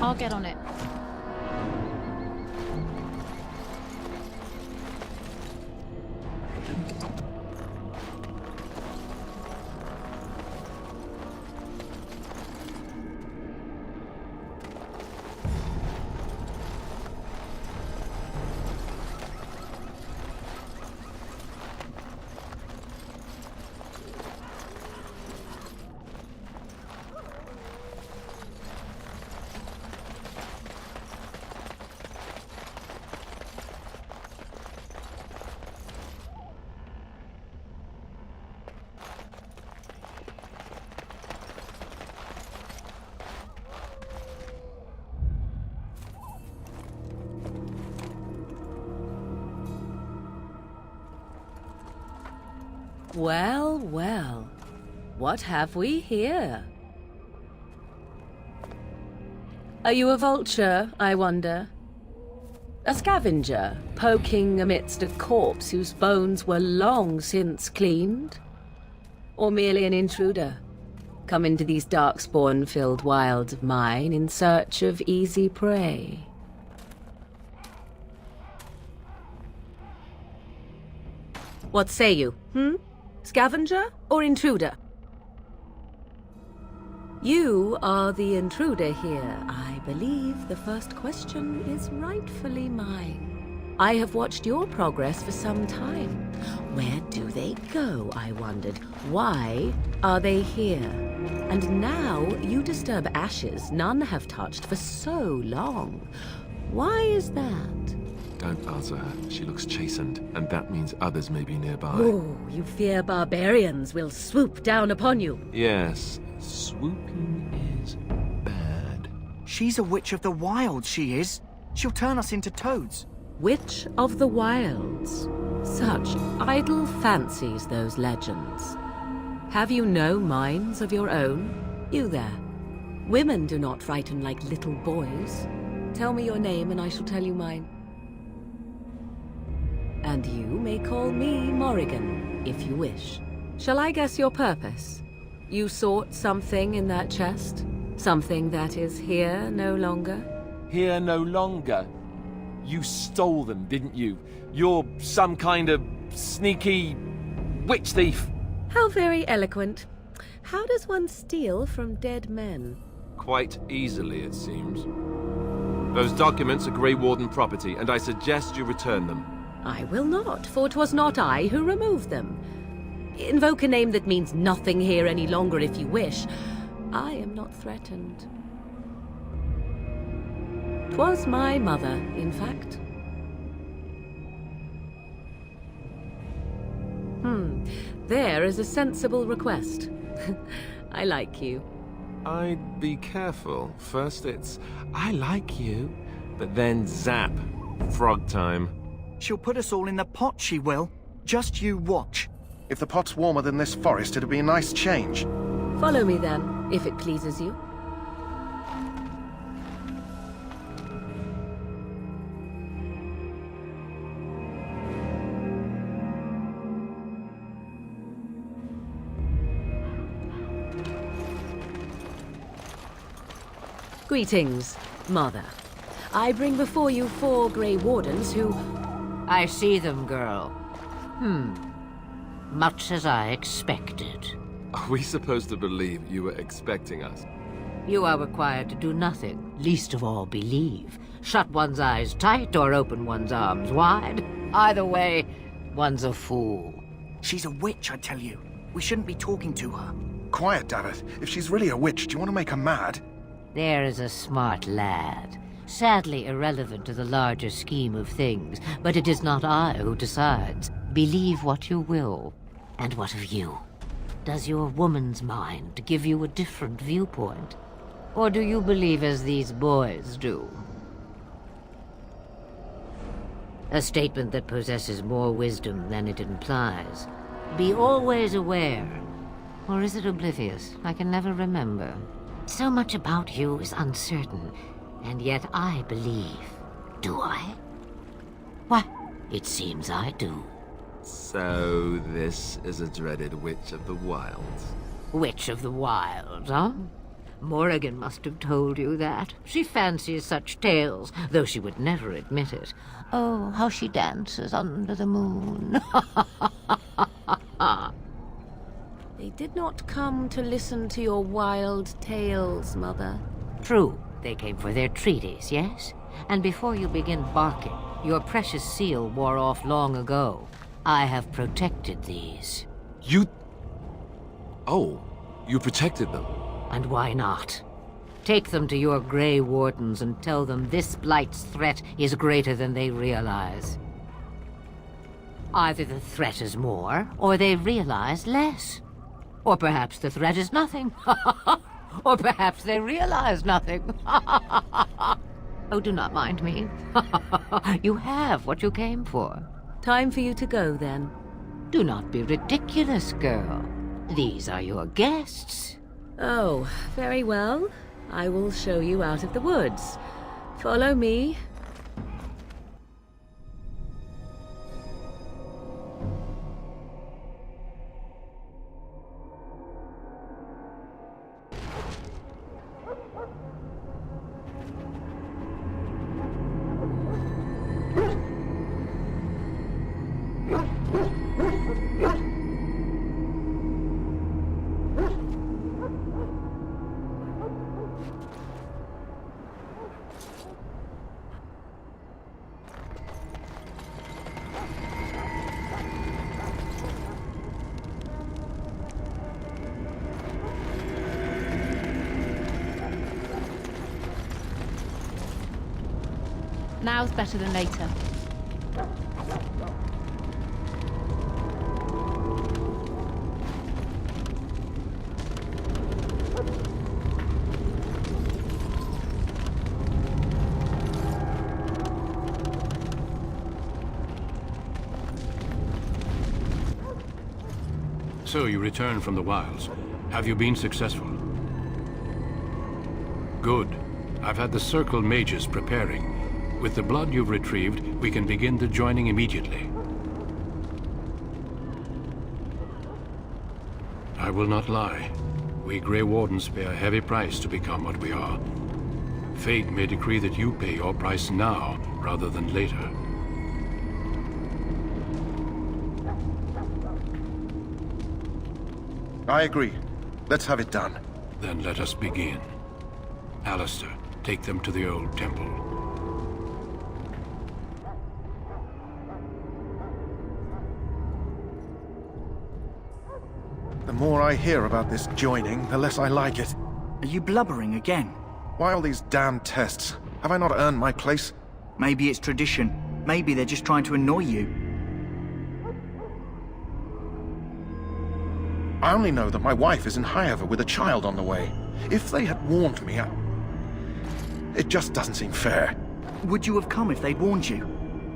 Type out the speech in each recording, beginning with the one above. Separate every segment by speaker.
Speaker 1: I'll get on it.
Speaker 2: Well, well. What have we here? Are you a vulture, I wonder? A scavenger, poking amidst a corpse whose bones were long since cleaned? Or merely an intruder, come into these Darkspawn-filled wilds of mine in search of easy prey? What say you, Scavenger or intruder? You are the intruder here. I believe the first question is rightfully mine. I have watched your progress for some time. Where do they go, I wondered? Why are they here? And now you disturb ashes none have touched for so long. Why is that?
Speaker 3: Don't answer her. She looks chastened, and that means others may be nearby.
Speaker 2: Oh, you fear barbarians will swoop down upon you.
Speaker 3: Yes, swooping is bad.
Speaker 4: She's a witch of the wilds, she is. She'll turn us into toads.
Speaker 2: Witch of the Wilds. Such idle fancies, those legends. Have you no minds of your own? You there. Women do not frighten like little boys. Tell me your name and I shall tell you mine. And you may call me Morrigan, if you wish. Shall I guess your purpose? You sought something in that chest? Something that is here no longer?
Speaker 5: Here no longer? You stole them, didn't you? You're some kind of sneaky witch thief.
Speaker 2: How very eloquent. How does one steal from dead men?
Speaker 3: Quite easily, it seems. Those documents are Grey Warden property, and I suggest you return them.
Speaker 2: I will not, for 'twas not I who removed them. Invoke a name that means nothing here any longer if you wish. I am not threatened. 'Twas my mother, in fact. There is a sensible request. I like you.
Speaker 3: I'd be careful. First it's, I like you, but then zap. Frog time.
Speaker 4: She'll put us all in the pot, she will. Just you watch.
Speaker 6: If the pot's warmer than this forest, it'd be a nice change.
Speaker 2: Follow me then, if it pleases you. Greetings, Mother. I bring before you 4 Grey Wardens who...
Speaker 7: I see them, girl. Much as I expected.
Speaker 3: Are we supposed to believe you were expecting us?
Speaker 7: You are required to do nothing, least of all believe. Shut one's eyes tight or open one's arms wide. Either way, one's a fool.
Speaker 4: She's a witch, I tell you. We shouldn't be talking to her.
Speaker 6: Quiet, damn it. If she's really a witch, do you want to make her mad?
Speaker 7: There is a smart lad. Sadly irrelevant to the larger scheme of things, but it is not I who decides. Believe what you will. And what of you? Does your woman's mind give you a different viewpoint? Or do you believe as these boys do? A statement that possesses more wisdom than it implies. Be always aware. Or is it oblivious? I can never remember. So much about you is uncertain, and yet I believe. Do I? Why, it seems I do.
Speaker 3: So this is a dreaded Witch of the Wilds.
Speaker 7: Witch of the Wilds, huh? Morrigan must have told you that. She fancies such tales, though she would never admit it. Oh, how she dances under the moon.
Speaker 2: They did not come to listen to your wild tales, Mother.
Speaker 7: True, they came for their treaties, yes? And before you begin barking, your precious seal wore off long ago. I have protected these.
Speaker 3: You... Oh, you protected them.
Speaker 7: And why not? Take them to your Grey Wardens and tell them this Blight's threat is greater than they realize. Either the threat is more, or they realize less. Or perhaps the threat is nothing. Or perhaps they realize nothing. Oh, do not mind me. You have what you came for.
Speaker 2: Time for you to go, then.
Speaker 7: Do not be ridiculous, girl. These are your guests.
Speaker 2: Oh, very well. I will show you out of the woods. Follow me.
Speaker 1: Now's better than later.
Speaker 8: So you returned from the wilds. Have you been successful? Good. I've had the Circle mages preparing. With the blood you've retrieved, we can begin the joining immediately. I will not lie. We Grey Wardens pay a heavy price to become what we are. Fate may decree that you pay your price now, rather than later.
Speaker 6: I agree. Let's have it done.
Speaker 8: Then let us begin. Alistair, take them to the old temple.
Speaker 6: The more I hear about this joining, the less I like it.
Speaker 4: Are you blubbering again?
Speaker 6: Why all these damn tests? Have I not earned my place?
Speaker 4: Maybe it's tradition. Maybe they're just trying to annoy you.
Speaker 6: I only know that my wife is in Highover with a child on the way. If they had warned me, it just doesn't seem fair.
Speaker 4: Would you have come if they'd warned you?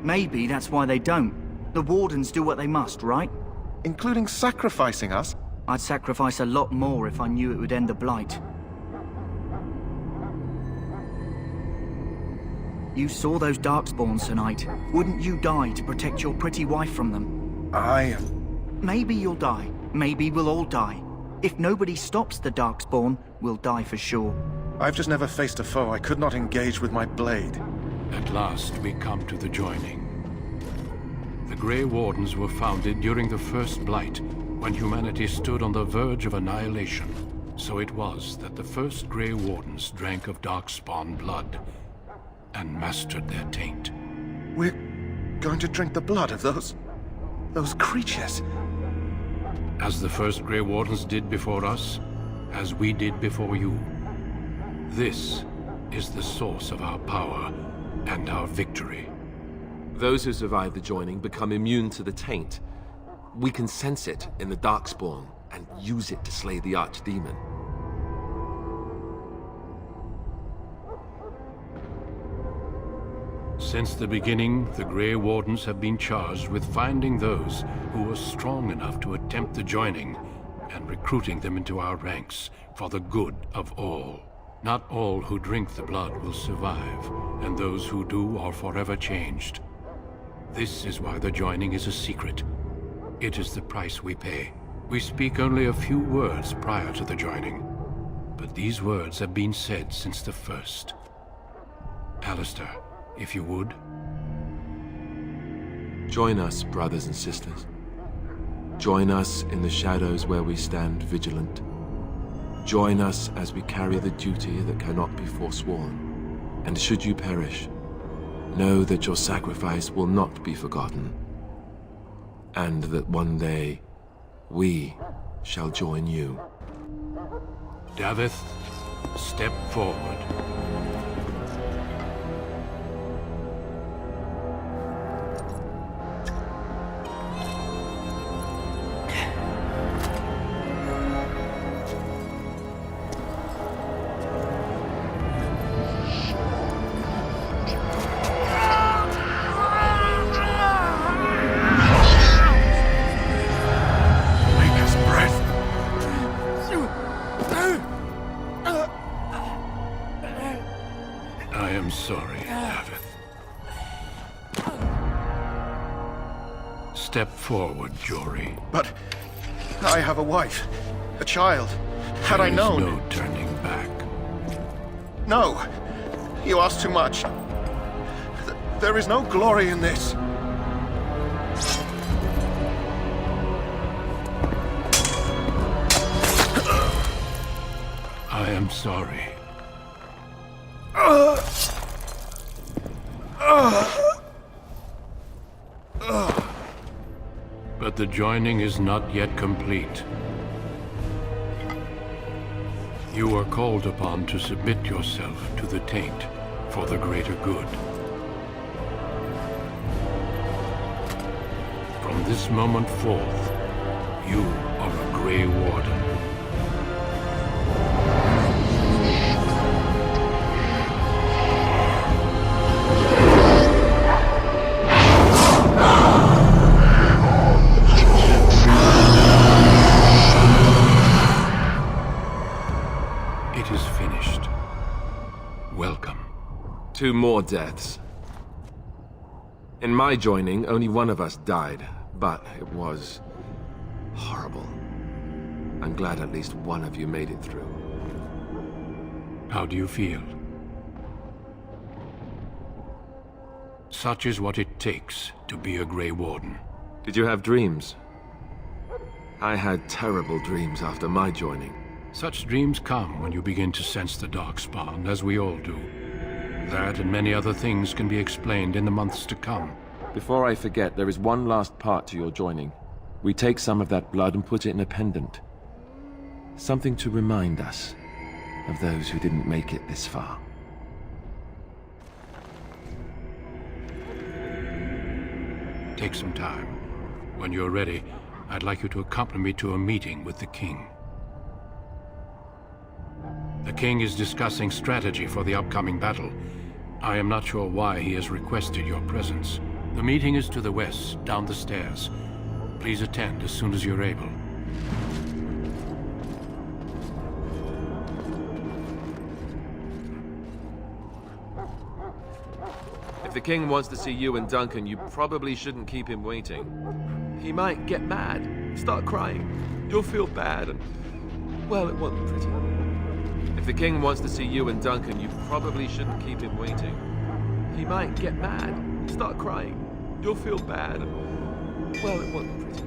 Speaker 4: Maybe that's why they don't. The Wardens do what they must, right?
Speaker 6: Including sacrificing us?
Speaker 4: I'd sacrifice a lot more if I knew it would end the Blight. You saw those Darkspawns tonight. Wouldn't you die to protect your pretty wife from them? Maybe you'll die. Maybe we'll all die. If nobody stops the Darkspawn, we'll die for sure.
Speaker 6: I've just never faced a foe I could not engage with my blade.
Speaker 8: At last we come to the joining. The Grey Wardens were founded during the First Blight, when humanity stood on the verge of annihilation. So it was that the first Grey Wardens drank of Darkspawn blood and mastered their taint.
Speaker 6: We're going to drink the blood of those creatures.
Speaker 8: As the first Grey Wardens did before us, as we did before you. This is the source of our power and our victory.
Speaker 3: Those who survive the joining become immune to the taint. We can sense it in the Darkspawn and use it to slay the Archdemon.
Speaker 8: Since the beginning, the Grey Wardens have been charged with finding those who were strong enough to attempt the joining and recruiting them into our ranks for the good of all. Not all who drink the blood will survive, and those who do are forever changed. This is why the joining is a secret. It is the price we pay. We speak only a few words prior to the joining. but these words have been said since the first. Alistair, if you would.
Speaker 3: Join us, brothers and sisters. Join us in the shadows where we stand vigilant. Join us as we carry the duty that cannot be forsworn. And should you perish, know that your sacrifice will not be forgotten, and that one day we shall join you.
Speaker 8: Davith, step forward. I am sorry, Davith. Step forward, Jory.
Speaker 6: But I have a wife, a child. Had I known...
Speaker 8: There is no turning back.
Speaker 6: No! You ask too much. There is no glory in this.
Speaker 8: I am sorry. But the joining is not yet complete. You are called upon to submit yourself to the taint for the greater good. From this moment forth, you are a Grey Warden. It is finished. Welcome.
Speaker 3: 2 more deaths. In my joining, only one of us died, but it was horrible. I'm glad at least one of you made it through.
Speaker 8: How do you feel? Such is what it takes to be a Grey Warden.
Speaker 3: Did you have dreams? I had terrible dreams after my joining.
Speaker 8: Such dreams come when you begin to sense the Darkspawn, as we all do. That and many other things can be explained in the months to come.
Speaker 3: Before I forget, there is one last part to your joining. We take some of that blood and put it in a pendant. Something to remind us of those who didn't make it this far.
Speaker 8: Take some time. When you're ready, I'd like you to accompany me to a meeting with the King. The King is discussing strategy for the upcoming battle. I am not sure why he has requested your presence. The meeting is to the west, down the stairs. Please attend as soon as you're able.
Speaker 3: If the King wants to see you and Duncan, you probably shouldn't keep him waiting. He might get mad, start crying. You'll feel bad and... well, it wasn't pretty. If the King wants to see you and Duncan, you probably shouldn't keep him waiting. He might get mad, start crying. You'll feel bad and... well, it wasn't pretty.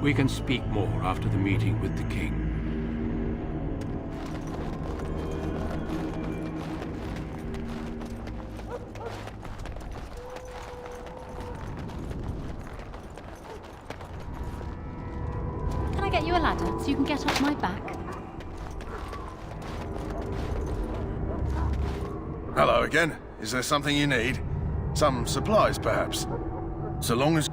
Speaker 8: We can speak more after the meeting with the King.
Speaker 1: Can I get you a ladder so you can get off my back?
Speaker 6: Hello again. Is there something you need? Some supplies, perhaps? So long as...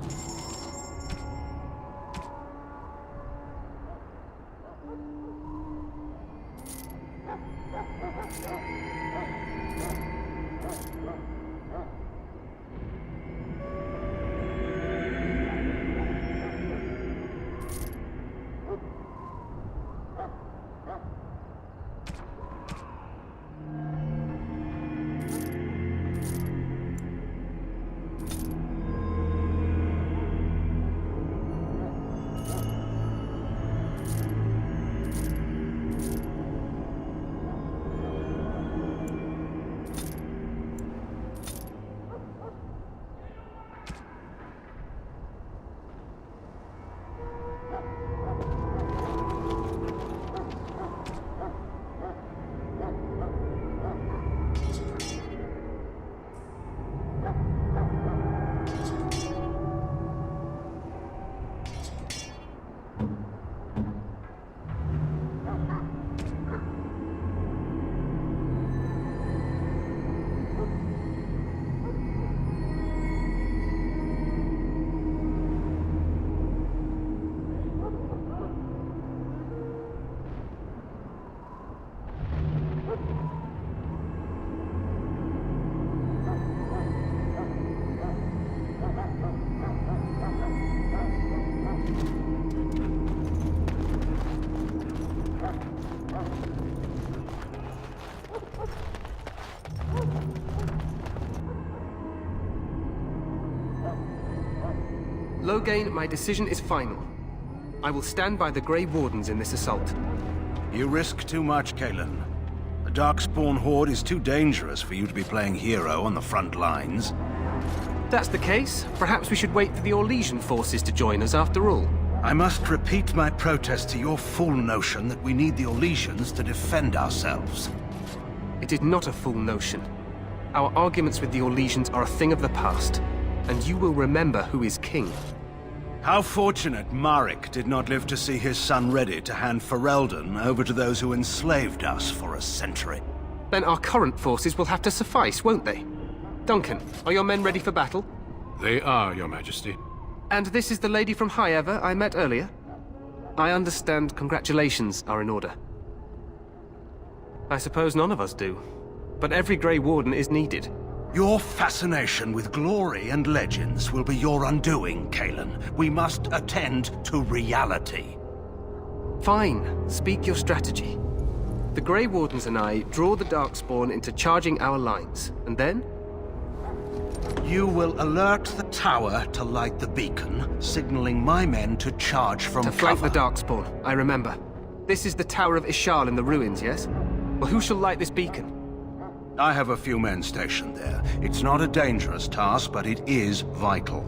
Speaker 9: Loghain, my decision is final. I will stand by the Grey Wardens in this assault.
Speaker 10: You risk too much, Kalen. The Darkspawn horde is too dangerous for you to be playing hero on the front lines.
Speaker 9: If that's the case, perhaps we should wait for the Orlesian forces to join us after all.
Speaker 10: I must repeat my protest to your fool notion that we need the Orlesians to defend ourselves.
Speaker 9: It is not a fool notion. Our arguments with the Orlesians are a thing of the past, and you will remember who is king.
Speaker 10: How fortunate Marek did not live to see his son ready to hand Ferelden over to those who enslaved us for a century.
Speaker 9: Then our current forces will have to suffice, won't they? Duncan, are your men ready for battle?
Speaker 8: They are, Your Majesty.
Speaker 9: And this is the lady from Highever I met earlier? I understand congratulations are in order. I suppose none of us do, but every Grey Warden is needed.
Speaker 10: Your fascination with glory and legends will be your undoing, Kalen. We must attend to reality.
Speaker 9: Fine, speak your strategy. The Grey Wardens and I draw the Darkspawn into charging our lines, and then?
Speaker 10: You will alert the tower to light the beacon, signaling my men to charge from
Speaker 9: cover. To flank the Darkspawn, I remember. This is the Tower of Ishal in the ruins, yes? Well, who shall light this beacon?
Speaker 10: I have a few men stationed there. It's not a dangerous task, but it is vital.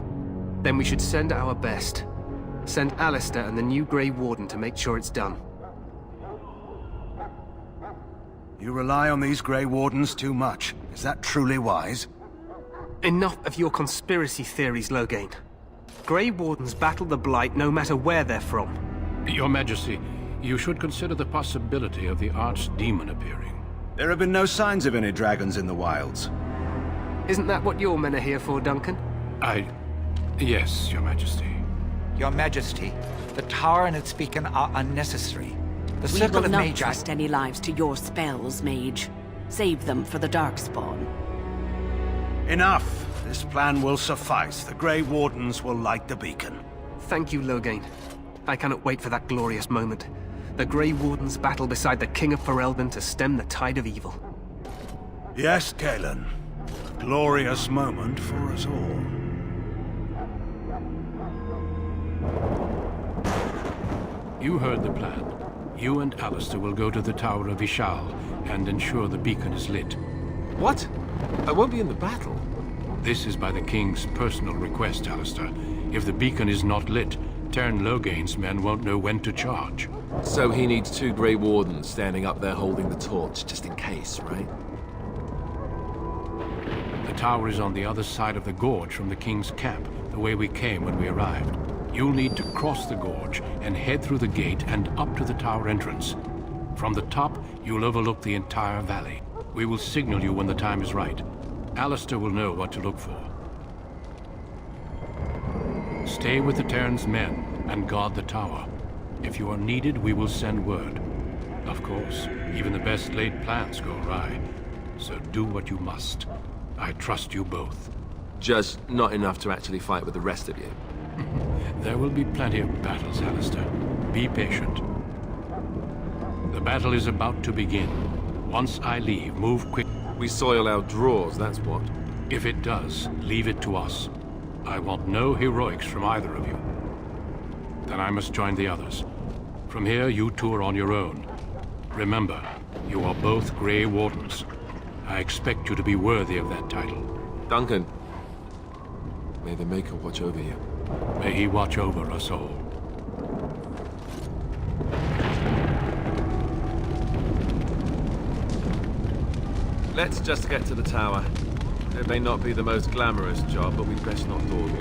Speaker 9: Then we should send our best. Send Alistair and the new Grey Warden to make sure it's done.
Speaker 10: You rely on these Grey Wardens too much. Is that truly wise?
Speaker 9: Enough of your conspiracy theories, Loghain. Grey Wardens battle the Blight no matter where they're from.
Speaker 8: Your Majesty, you should consider the possibility of the Archdemon appearing.
Speaker 10: There have been no signs of any dragons in the wilds.
Speaker 9: Isn't that what your men are here for, Duncan?
Speaker 8: Yes, Your Majesty.
Speaker 11: Your Majesty, the tower and its beacon are unnecessary. The
Speaker 2: We
Speaker 11: Circle
Speaker 2: will
Speaker 11: of
Speaker 2: not
Speaker 11: Magi...
Speaker 2: trust any lives to your spells, Mage. Save them for the Darkspawn.
Speaker 10: Enough! This plan will suffice. The Grey Wardens will light the beacon.
Speaker 9: Thank you, Loghain. I cannot wait for that glorious moment. The Grey Wardens battle beside the King of Ferelden to stem the tide of evil.
Speaker 10: Yes, Kalen. A glorious moment for us all.
Speaker 8: You heard the plan. You and Alistair will go to the Tower of Ishal and ensure the beacon is lit.
Speaker 3: What? I won't be in the battle.
Speaker 8: This is by the King's personal request, Alistair. If the beacon is not lit, Tern Loghain's men won't know when to charge.
Speaker 3: So he needs 2 Grey Wardens standing up there holding the torch, just in case, right?
Speaker 8: The tower is on the other side of the gorge from the King's camp, the way we came when we arrived. You'll need to cross the gorge and head through the gate and up to the tower entrance. From the top, you'll overlook the entire valley. We will signal you when the time is right. Alistair will know what to look for. Stay with the Terran's men and guard the tower. If you are needed, we will send word. Of course, even the best laid plans go awry. So do what you must. I trust you both.
Speaker 3: Just not enough to actually fight with the rest of you.
Speaker 8: There will be plenty of battles, Alistair. Be patient. The battle is about to begin. Once I leave, move quick.
Speaker 3: We soil our drawers, that's what.
Speaker 8: If it does, leave it to us. I want no heroics from either of you. Then I must join the others. From here, you two are on your own. Remember, you are both Grey Wardens. I expect you to be worthy of that title.
Speaker 3: Duncan, may the Maker watch over you.
Speaker 8: May he watch over us all.
Speaker 3: Let's just get to the tower. It may not be the most glamorous job, but we'd best not dawdle.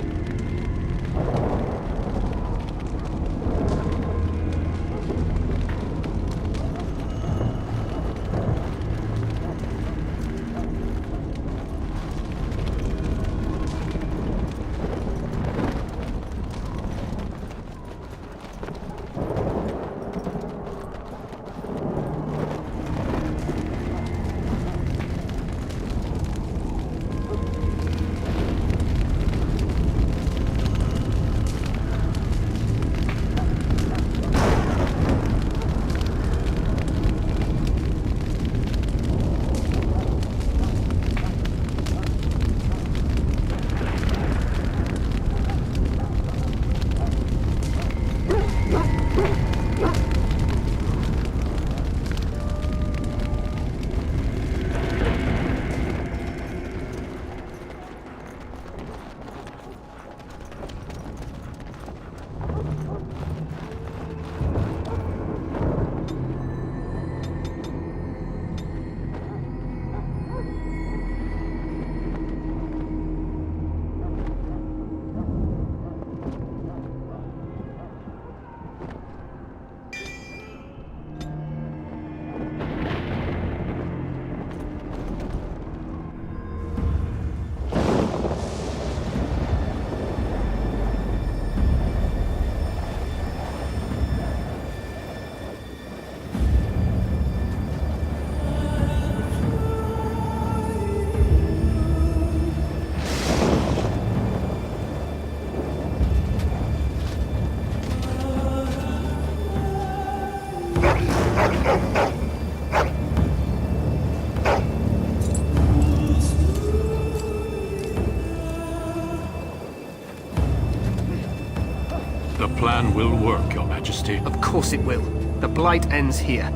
Speaker 8: plan will work, Your Majesty.
Speaker 9: Of course it will. The Blight ends here.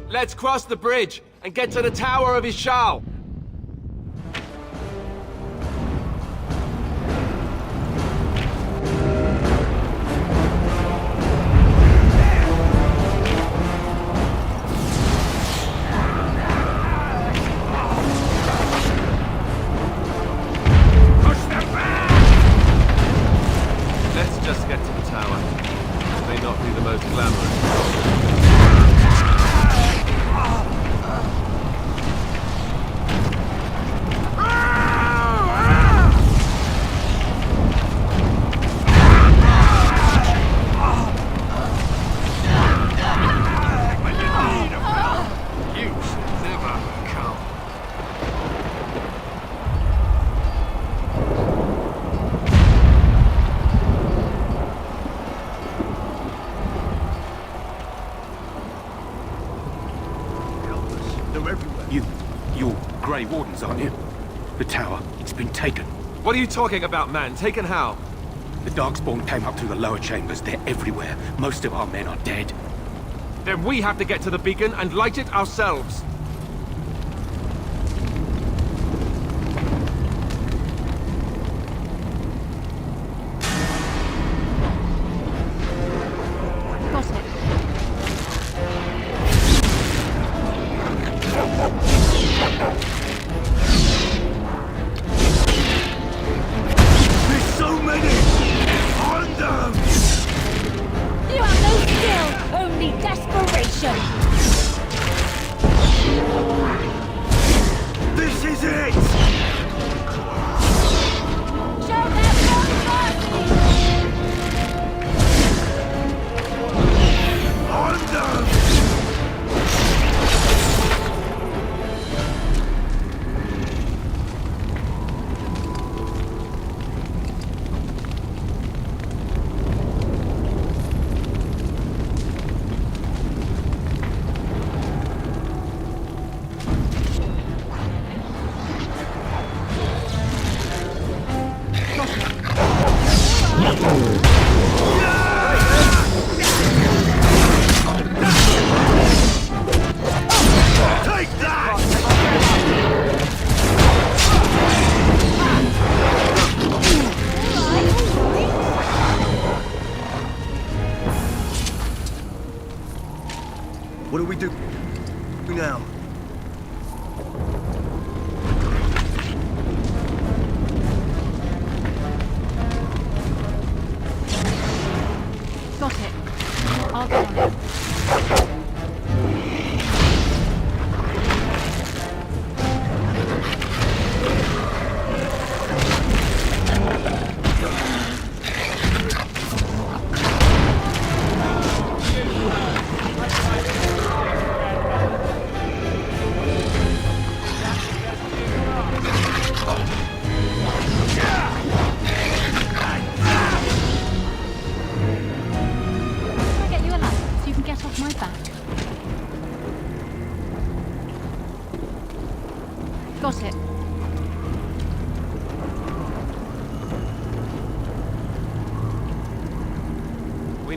Speaker 5: Let's cross the bridge and get to the Tower of Ishal. Let's just get to the tower. It may not be the most glamorous.
Speaker 10: You're Grey Wardens, aren't you? The tower, it's been taken.
Speaker 5: What are you talking about, man? Taken how?
Speaker 10: The Darkspawn came up through the lower chambers. They're everywhere. Most of our men are dead.
Speaker 5: Then we have to get to the beacon and light it ourselves.
Speaker 1: Got it.
Speaker 10: There's so many! On them!
Speaker 1: You have no skill, only desperation.
Speaker 10: This is it!
Speaker 1: Show them no mercy.
Speaker 10: On them!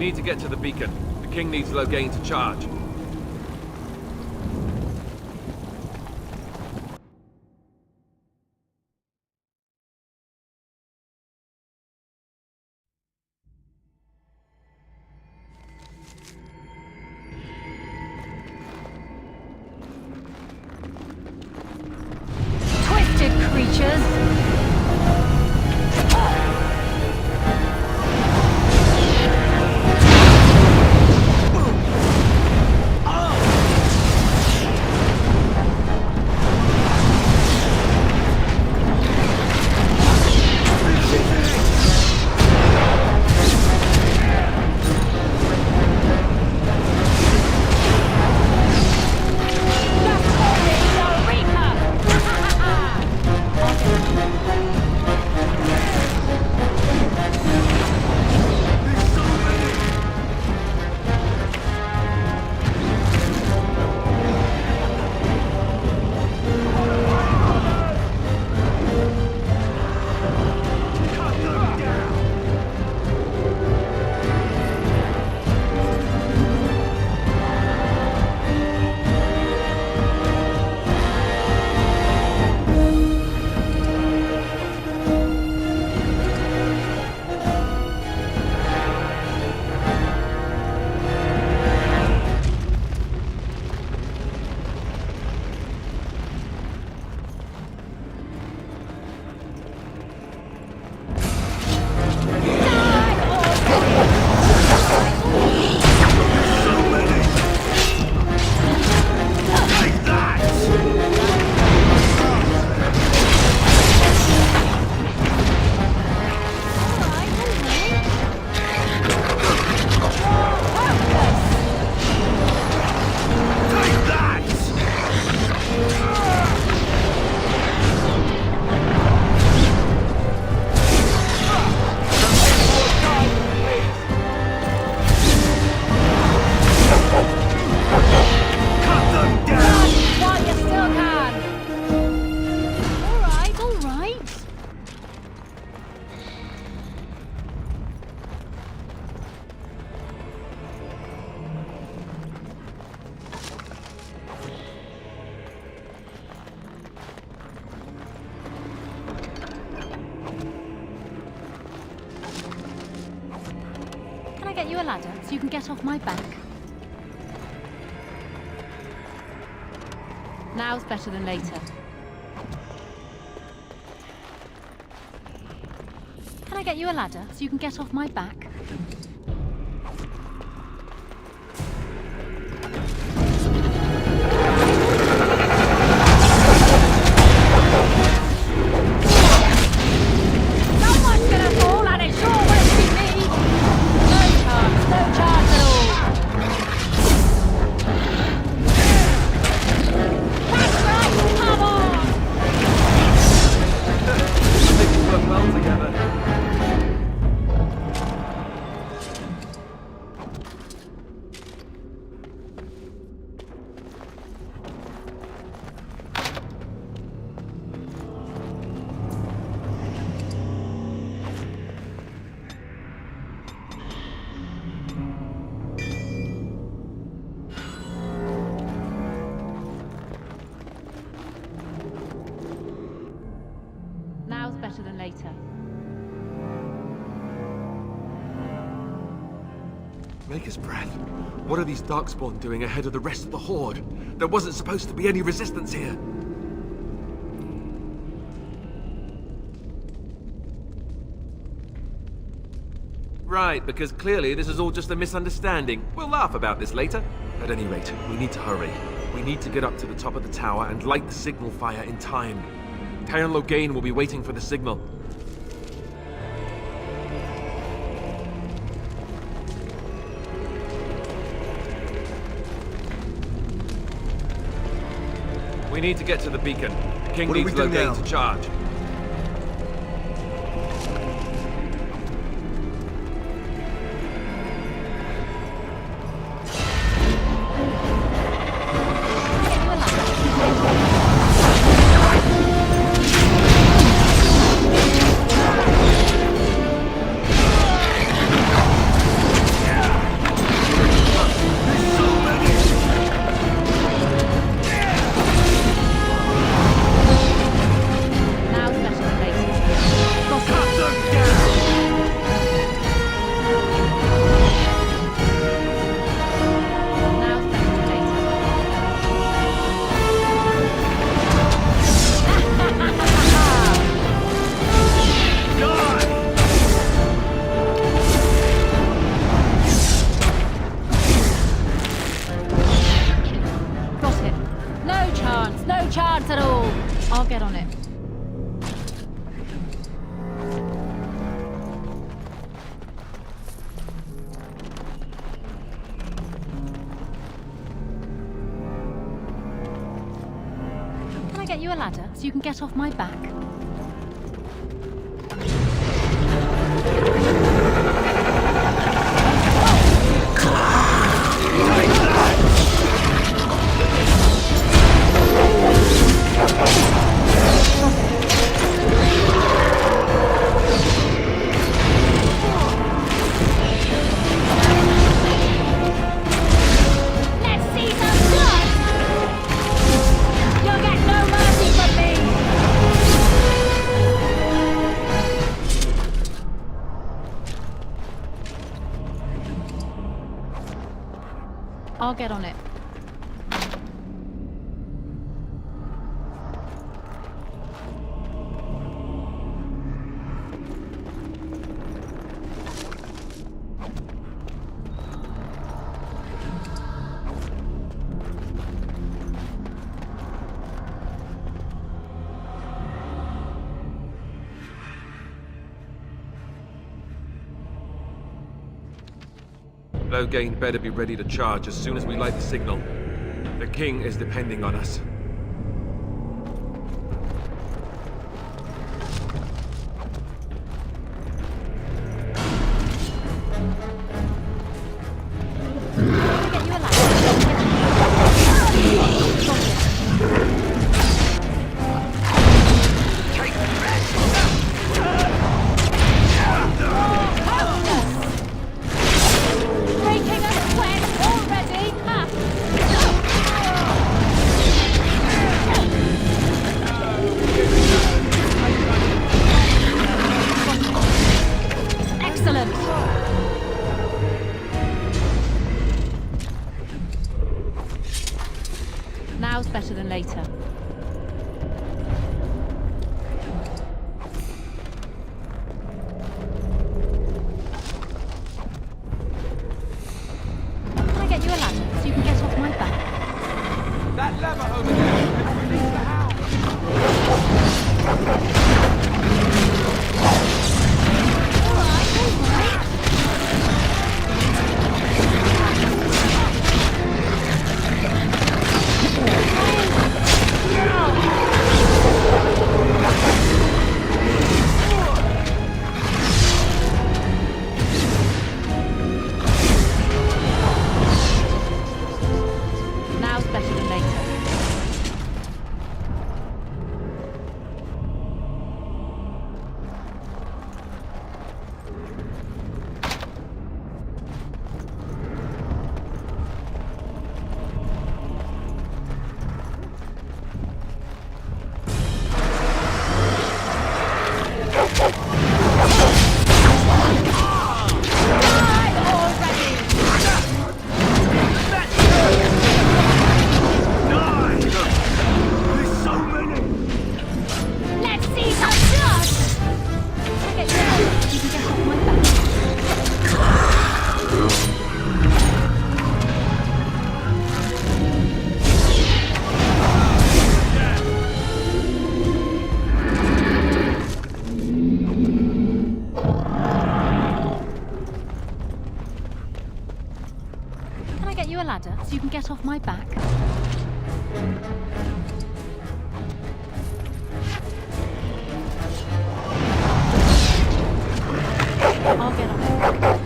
Speaker 5: need to get to the beacon. The king needs Loghain to charge.
Speaker 1: Twisted creatures! Get you a ladder so you can get off my back. Now's better than later. Can I get you a ladder so you can get off my back? Someone's gonna fall and it sure won't be me! No chance at all! That's right, come on!
Speaker 5: Things work well together.
Speaker 1: Now's better than later.
Speaker 3: Maker's breath. What are these Darkspawn doing ahead of the rest of the Horde? There wasn't supposed to be any resistance here.
Speaker 5: Right, because clearly this is all just a misunderstanding. We'll laugh about this later.
Speaker 3: At any rate, we need to hurry. We need to get up to the top of the tower and light the signal fire in time. Taron Loghain will be waiting for the signal.
Speaker 5: We need to get to the beacon. The king
Speaker 6: What do
Speaker 5: needs
Speaker 6: we do
Speaker 5: Loghain
Speaker 6: now?
Speaker 5: to charge.
Speaker 1: Get you a ladder. get you a ladder so you can get off my back? I'll get on it.
Speaker 3: Loghain better be ready to charge as soon as we light the signal. The king is depending on us.
Speaker 1: Now's better than later. Can I get you a ladder so you can get off my back?
Speaker 5: That lever over there has released the hound.
Speaker 1: Now's better than later. A ladder so you can get off my back. I'll get on it.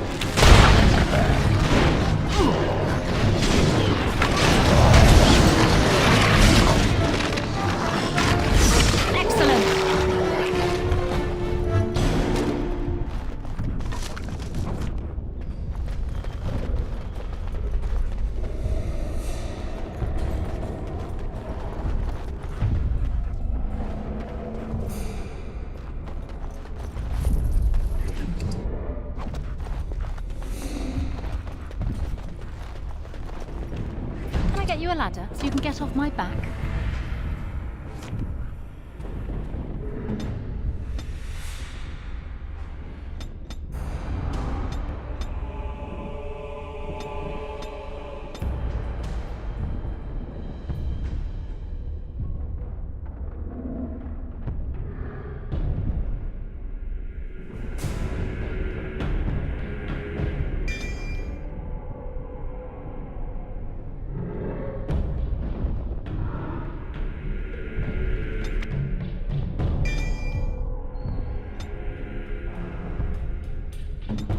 Speaker 1: Excellent. Get you a ladder so you can get off my back.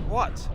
Speaker 5: What?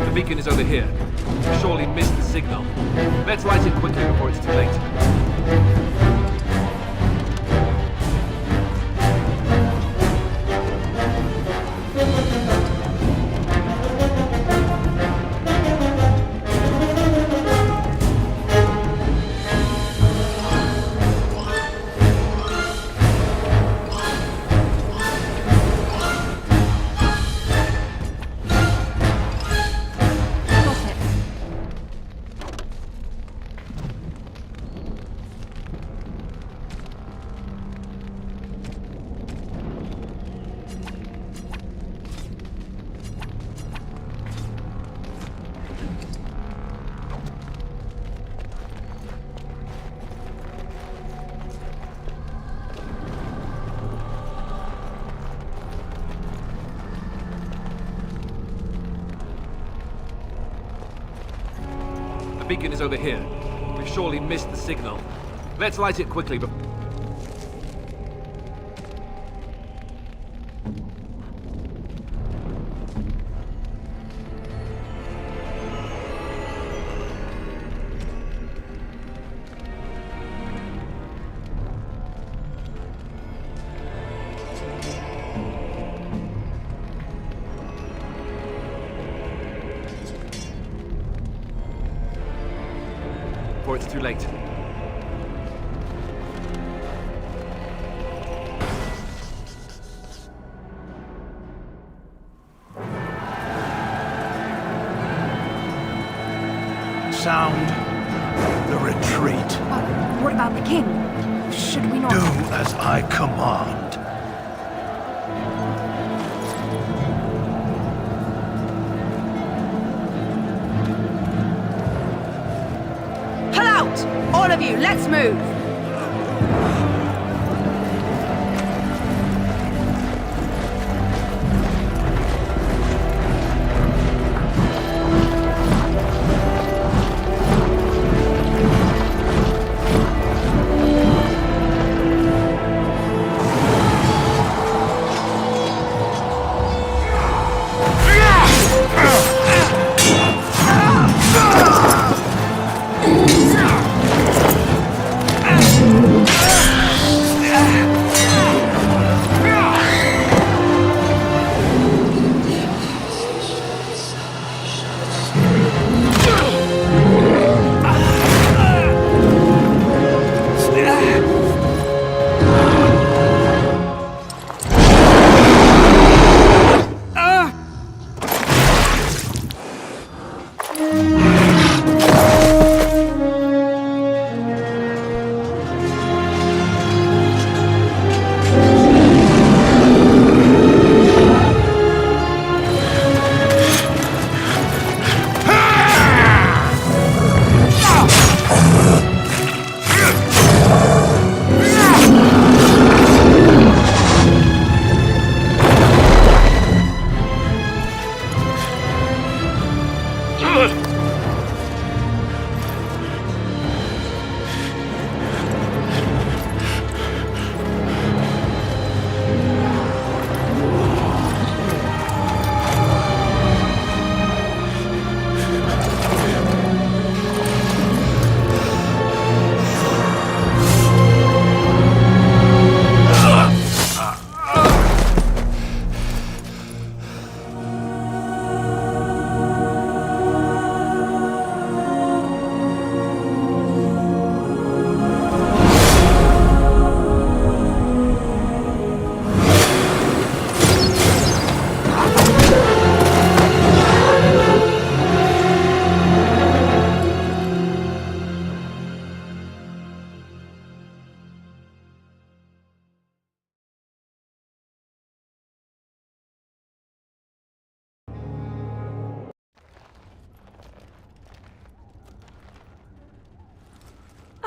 Speaker 3: The beacon is over here. We surely missed the signal. Let's light it quickly before it's too late. The beacon is over here. We've surely missed the signal. Let's light it quickly before... it's too late.
Speaker 10: Sound the retreat.
Speaker 1: What about the king? Should we not...
Speaker 10: Do as I command.
Speaker 1: Pull out! All of you, let's move!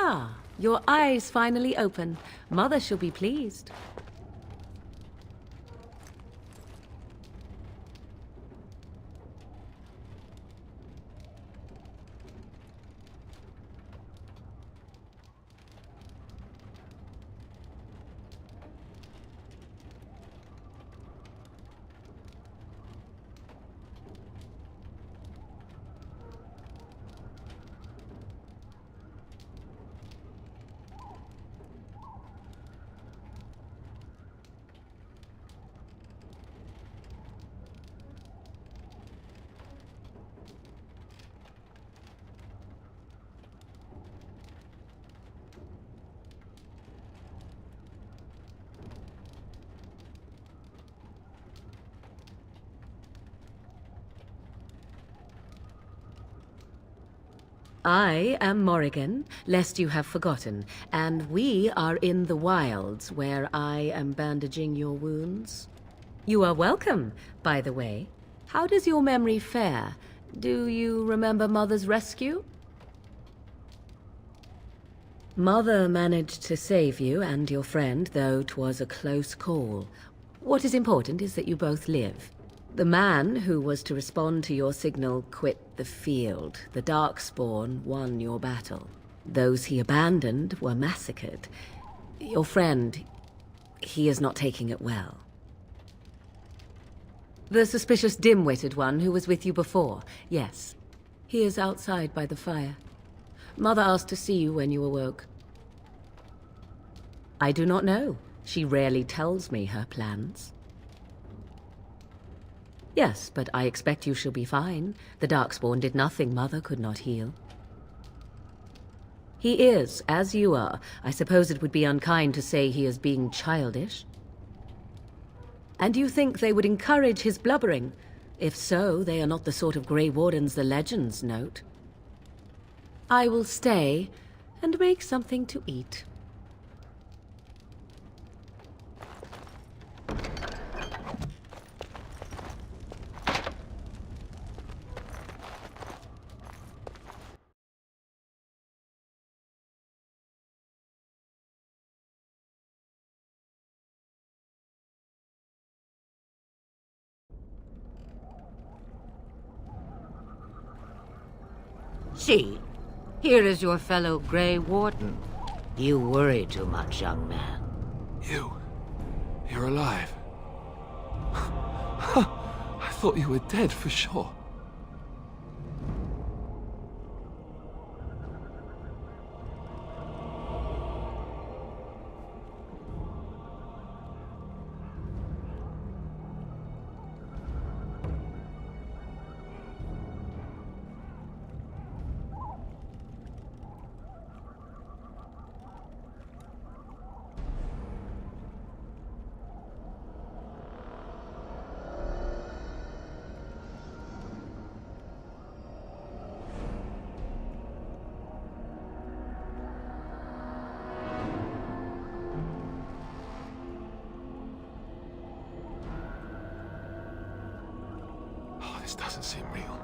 Speaker 2: Ah, your eyes finally open. Mother shall be pleased. I am Morrigan, lest you have forgotten, and we are in the wilds where I am bandaging your wounds. You are welcome, by the way. How does your memory fare? Do you remember Mother's rescue? Mother managed to save you and your friend, though 'twas a close call. What is important is that you both live. The man who was to respond to your signal quit the field. The Darkspawn won your battle. Those he abandoned were massacred. Your friend, he is not taking it well. The suspicious dim-witted one who was with you before, yes. He is outside by the fire. Mother asked to see you when you awoke. I do not know. She rarely tells me her plans. Yes, but I expect you shall be fine. The Darkspawn did nothing Mother could not heal. He is, as you are. I suppose it would be unkind to say he is being childish. And you think they would encourage his blubbering? If so, they are not the sort of Grey Wardens the legends note. I will stay and make something to eat.
Speaker 7: See, here is your fellow Grey Warden. You worry too much, young man.
Speaker 3: You're alive. I thought you were dead for sure. This doesn't seem real.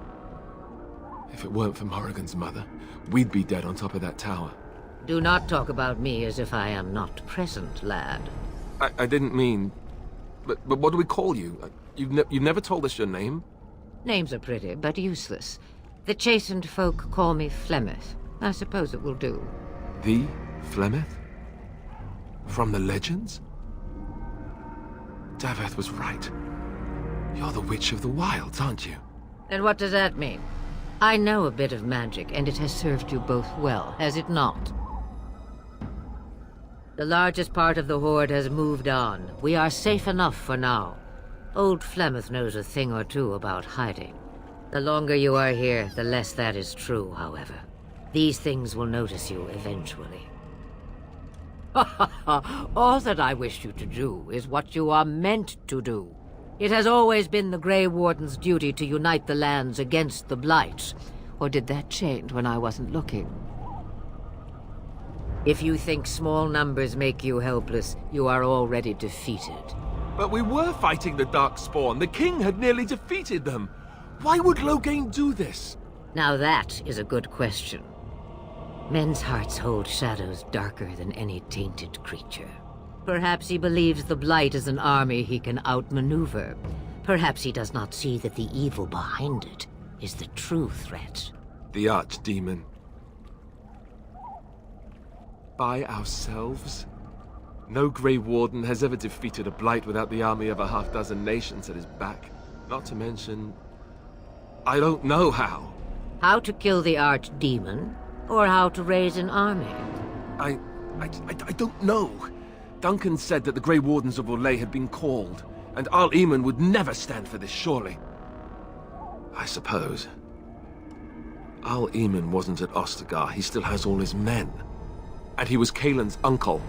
Speaker 3: If it weren't for Morrigan's mother, we'd be dead on top of that tower.
Speaker 7: Do not talk about me as if I am not present, lad.
Speaker 3: I didn't mean... But what do we call you? You've never told us your name?
Speaker 7: Names are pretty, but useless. The chastened folk call me Flemeth. I suppose it will do.
Speaker 3: The Flemeth? From the legends? Daveth was right. You're the Witch of the Wilds, aren't you?
Speaker 7: And what does that mean? I know a bit of magic, and it has served you both well, has it not? The largest part of the Horde has moved on. We are safe enough for now. Old Flemeth knows a thing or two about hiding. The longer you are here, the less that is true, however. These things will notice you eventually. All that I wish you to do is what you are meant to do. It has always been the Grey Warden's duty to unite the lands against the Blight. Or did that change when I wasn't looking? If you think small numbers make you helpless, you are already defeated.
Speaker 5: But we were fighting the Darkspawn. The king had nearly defeated them. Why would Loghain do this?
Speaker 7: Now that is a good question. Men's hearts hold shadows darker than any tainted creature. Perhaps he believes the Blight is an army he can outmaneuver. Perhaps he does not see that the evil behind it is the true threat.
Speaker 3: The Archdemon. By ourselves? No Grey Warden has ever defeated a Blight without the army of a half-dozen nations at his back. Not to mention... I don't know how.
Speaker 7: How to kill the Archdemon, or how to raise an army?
Speaker 3: I don't know. Duncan said that the Grey Wardens of Orlais had been called, and Al-Eamon would never stand for this, surely. I suppose. Al-Eamon wasn't at Ostagar. He still has all his men. And he was Kaelin's uncle.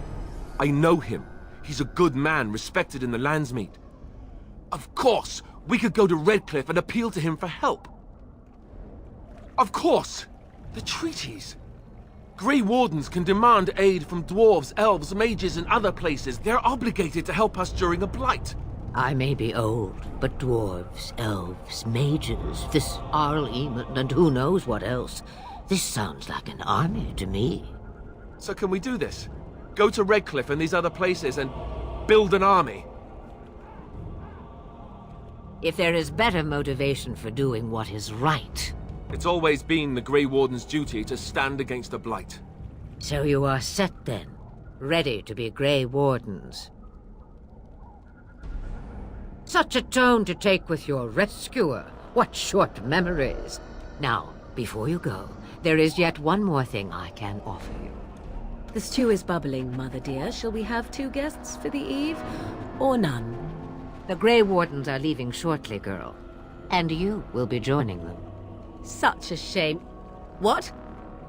Speaker 3: I know him. He's a good man, respected in the Landsmeet. Of course, we could go to Redcliffe and appeal to him for help. Of course! The treaties. Grey Wardens can demand aid from dwarves, elves, mages, and other places. They're obligated to help us during a blight.
Speaker 7: I may be old, but dwarves, elves, mages, this Al-Eamon, and who knows what else. This sounds like an army to me.
Speaker 3: So can we do this? Go to Redcliffe and these other places and build an army?
Speaker 7: If there is better motivation for doing what is right.
Speaker 3: It's always been the Grey Warden's duty to stand against the Blight.
Speaker 7: So you are set then, ready to be Grey Wardens. Such a tone to take with your rescuer. What short memories. Now, before you go, there is yet one more thing I can offer you.
Speaker 2: The stew is bubbling, Mother dear. Shall we have 2 guests for the eve, or none?
Speaker 7: The Grey Wardens are leaving shortly, girl. And you will be joining them.
Speaker 2: Such a shame. What?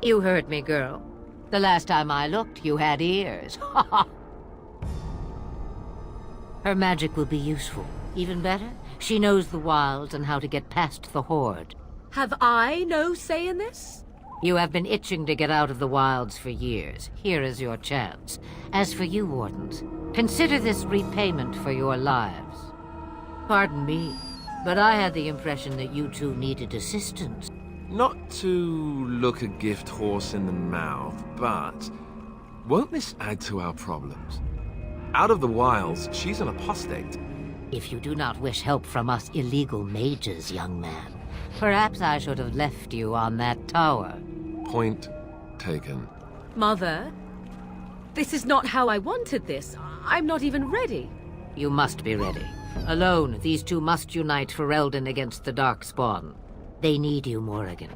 Speaker 7: You heard me, girl. The last time I looked, you had ears. Her magic will be useful. Even better, she knows the wilds and how to get past the Horde.
Speaker 2: Have I no say in this?
Speaker 7: You have been itching to get out of the wilds for years. Here is your chance. As for you, Wardens, consider this repayment for your lives. Pardon me, but I had the impression that you two needed assistance.
Speaker 3: Not to look a gift horse in the mouth, but won't this add to our problems? Out of the wilds, she's an apostate.
Speaker 7: If you do not wish help from us illegal mages, young man, perhaps I should have left you on that tower.
Speaker 3: Point taken.
Speaker 2: Mother, this is not how I wanted this. I'm not even ready.
Speaker 7: You must be ready. Alone, these two must unite Ferelden against the Darkspawn. They need you, Morrigan.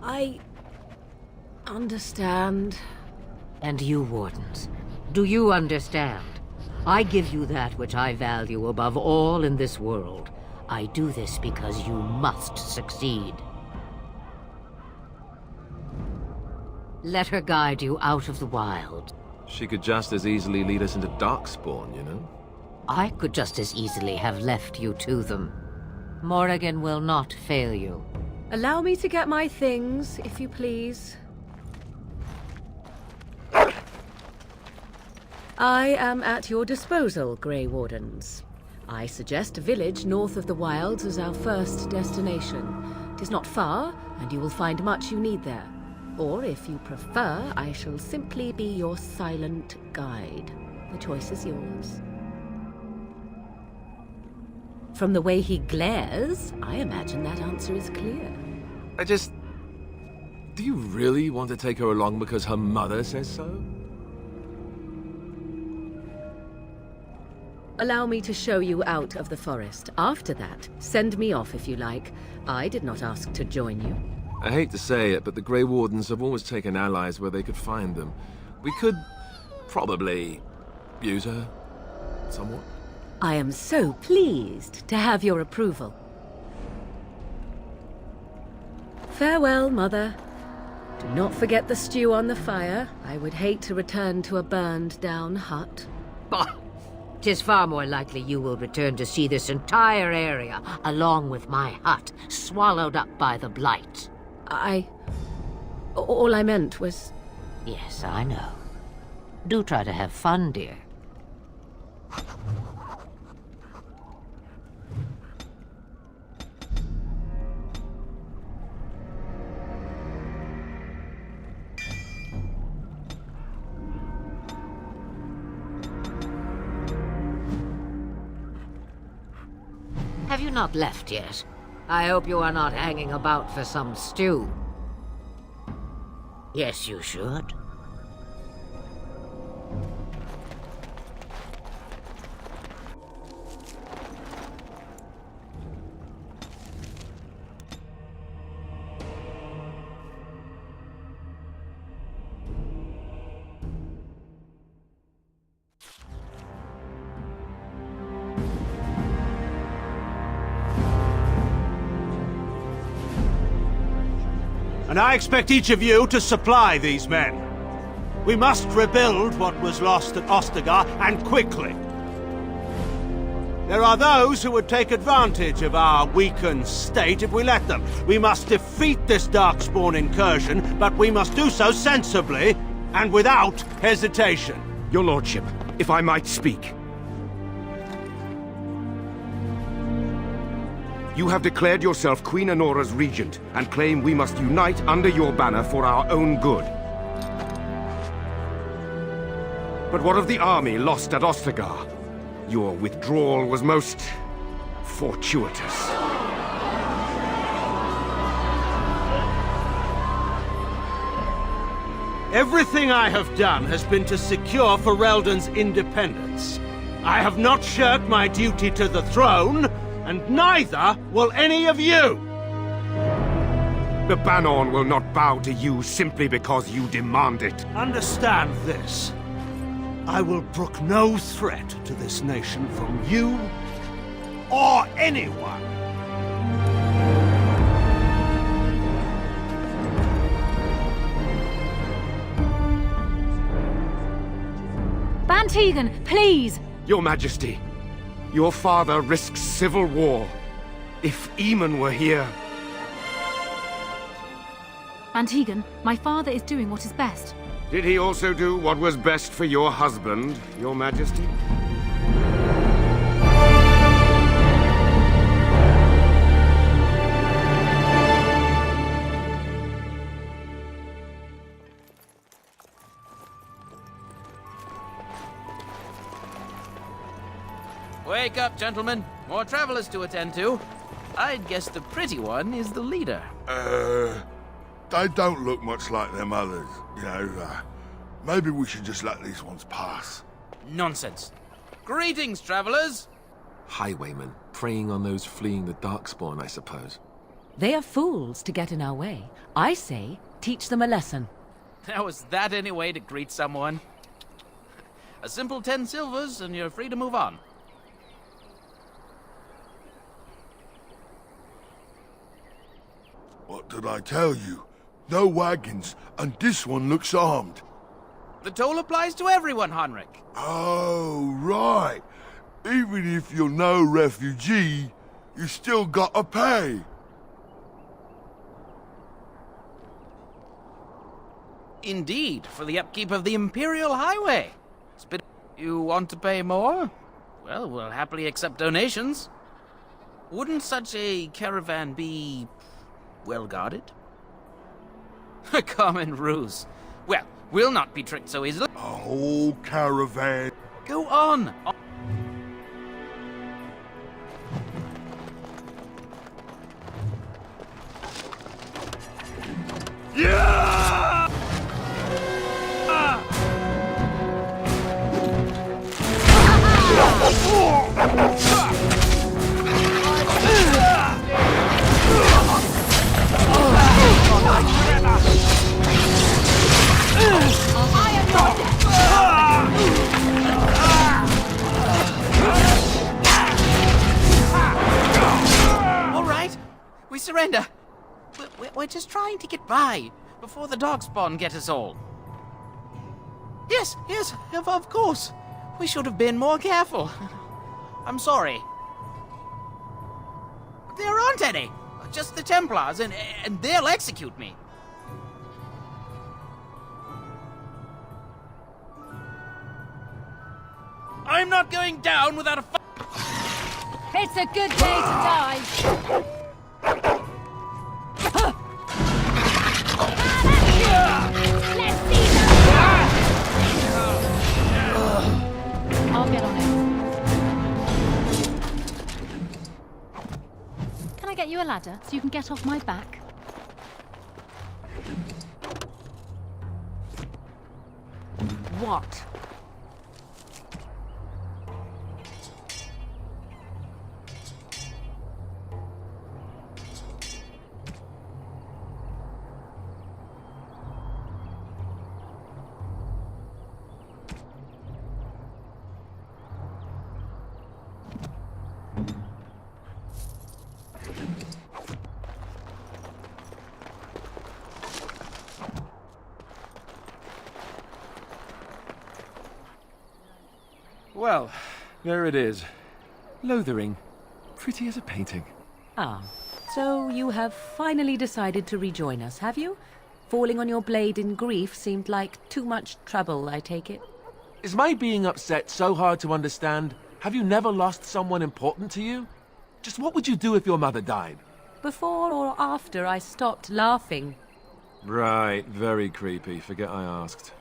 Speaker 2: I... understand.
Speaker 7: And you, Wardens, do you understand? I give you that which I value above all in this world. I do this because you must succeed. Let her guide you out of the wild.
Speaker 3: She could just as easily lead us into Darkspawn, you know?
Speaker 7: I could just as easily have left you to them. Morrigan will not fail you.
Speaker 2: Allow me to get my things, if you please. I am at your disposal, Grey Wardens. I suggest a village north of the wilds as our first destination. It is not far, and you will find much you need there. Or, if you prefer, I shall simply be your silent guide. The choice is yours. From the way he glares, I imagine that answer is clear.
Speaker 3: Do you really want to take her along because her mother says so?
Speaker 2: Allow me to show you out of the forest. After that, send me off if you like. I did not ask to join you.
Speaker 3: I hate to say it, but the Grey Wardens have always taken allies where they could find them. We could probably use her somewhat.
Speaker 2: I am so pleased to have your approval. Farewell, Mother. Do not forget the stew on the fire. I would hate to return to a burned-down hut.
Speaker 7: Bah! 'Tis far more likely you will return to see this entire area, along with my hut, swallowed up by the Blight.
Speaker 2: All I meant was...
Speaker 7: Yes, I know. Do try to have fun, dear. Have you not left yet? I hope you are not hanging about for some stew. Yes, you should.
Speaker 10: And I expect each of you to supply these men. We must rebuild what was lost at Ostagar, and quickly. There are those who would take advantage of our weakened state if we let them. We must defeat this Darkspawn incursion, but we must do so sensibly and without hesitation.
Speaker 12: Your lordship, if I might speak. You have declared yourself Queen Honora's regent, and claim we must unite under your banner for our own good. But what of the army lost at Ostagar? Your withdrawal was most fortuitous.
Speaker 10: Everything I have done has been to secure Ferelden's independence. I have not shirked my duty to the throne, and neither will any of you!
Speaker 12: The Bannerlord will not bow to you simply because you demand it.
Speaker 10: Understand this. I will brook no threat to this nation from you or anyone.
Speaker 1: Bantegan, please!
Speaker 12: Your Majesty, your father risks civil war. If Eamon were here...
Speaker 1: Bantegan, my father is doing what is best.
Speaker 12: Did he also do what was best for your husband, Your Majesty?
Speaker 13: Wake up, gentlemen. More travelers to attend to. I'd guess the pretty one is the leader.
Speaker 14: They don't look much like them others, you know. Maybe we should just let these ones pass.
Speaker 13: Nonsense. Greetings, travelers.
Speaker 3: Highwaymen, preying on those fleeing the Darkspawn, I suppose.
Speaker 2: They are fools to get in our way. I say, teach them a lesson.
Speaker 13: How is that any way to greet someone? A simple 10 silvers and you're free to move on.
Speaker 14: What did I tell you? No wagons, and this one looks armed.
Speaker 13: The toll applies to everyone, Henrik.
Speaker 14: Oh, right. Even if you're no refugee, you still gotta pay.
Speaker 13: Indeed, for the upkeep of the Imperial Highway. You want to pay more? Well, we'll happily accept donations. Wouldn't such a caravan be... well guarded? A common ruse. Well, we'll not be tricked so easily.
Speaker 14: A whole caravan.
Speaker 13: Go on.
Speaker 14: Yeah!
Speaker 13: All right, we surrender. We're just trying to get by before the Darkspawn get us all. Yes, of course. We should have been more careful. I'm sorry. There aren't any. Just the Templars, and they'll execute me. I'm not going down without a fight.
Speaker 1: It's a good day to die. Let's see them. I'll get on it. a ladder so you can get off my back?
Speaker 2: What?
Speaker 3: Well, there it is. Lothering. Pretty as a painting.
Speaker 2: Ah, so you have finally decided to rejoin us, have you? Falling on your blade in grief seemed like too much trouble, I take it.
Speaker 3: Is my being upset so hard to understand? Have you never lost someone important to you? Just what would you do if your mother died?
Speaker 2: Before or after I stopped laughing?
Speaker 3: Right, very creepy. Forget I asked.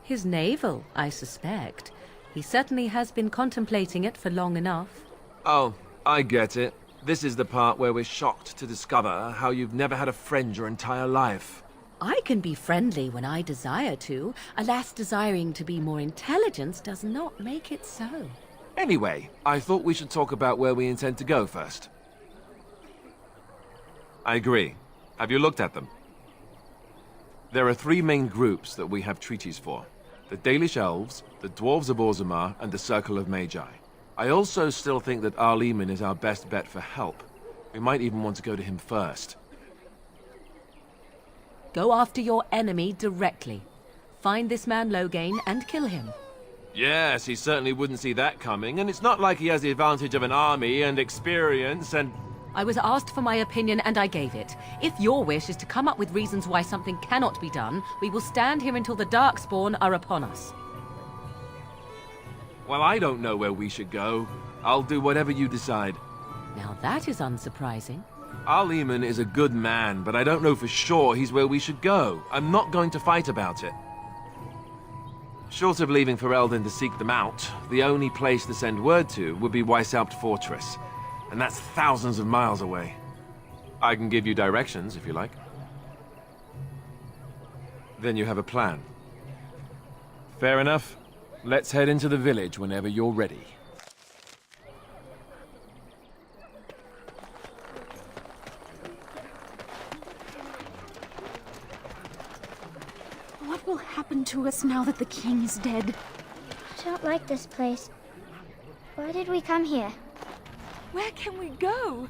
Speaker 2: His navel, I suspect. He certainly has been contemplating it for long enough.
Speaker 3: Oh, I get it. This is the part where we're shocked to discover how you've never had a friend your entire life.
Speaker 2: I can be friendly when I desire to. Alas, desiring to be more intelligent does not make it so.
Speaker 3: Anyway, I thought we should talk about where we intend to go first. I agree. Have you looked at them? There are three main groups that we have treaties for. The Dalish Elves, the Dwarves of Orzammar, and the Circle of Magi. I also still think that Arleman is our best bet for help. We might even want to go to him first.
Speaker 2: Go after your enemy directly. Find this man Loghain and kill him.
Speaker 3: Yes, he certainly wouldn't see that coming, and it's not like he has the advantage of an army and experience and...
Speaker 2: I was asked for my opinion and I gave it. If your wish is to come up with reasons why something cannot be done, we will stand here until the Darkspawn are upon us.
Speaker 3: Well, I don't know where we should go. I'll do whatever you decide.
Speaker 2: Now that is unsurprising.
Speaker 3: Arleman is a good man, but I don't know for sure he's where we should go. I'm not going to fight about it. Short of leaving Ferelden to seek them out, the only place to send word to would be Weishaupt Fortress. And that's thousands of miles away. I can give you directions, if you like. Then you have a plan. Fair enough. Let's head into the village whenever you're ready.
Speaker 1: What will happen to us now that the king is dead?
Speaker 15: I don't like this place. Why did we come here?
Speaker 16: Where can we go?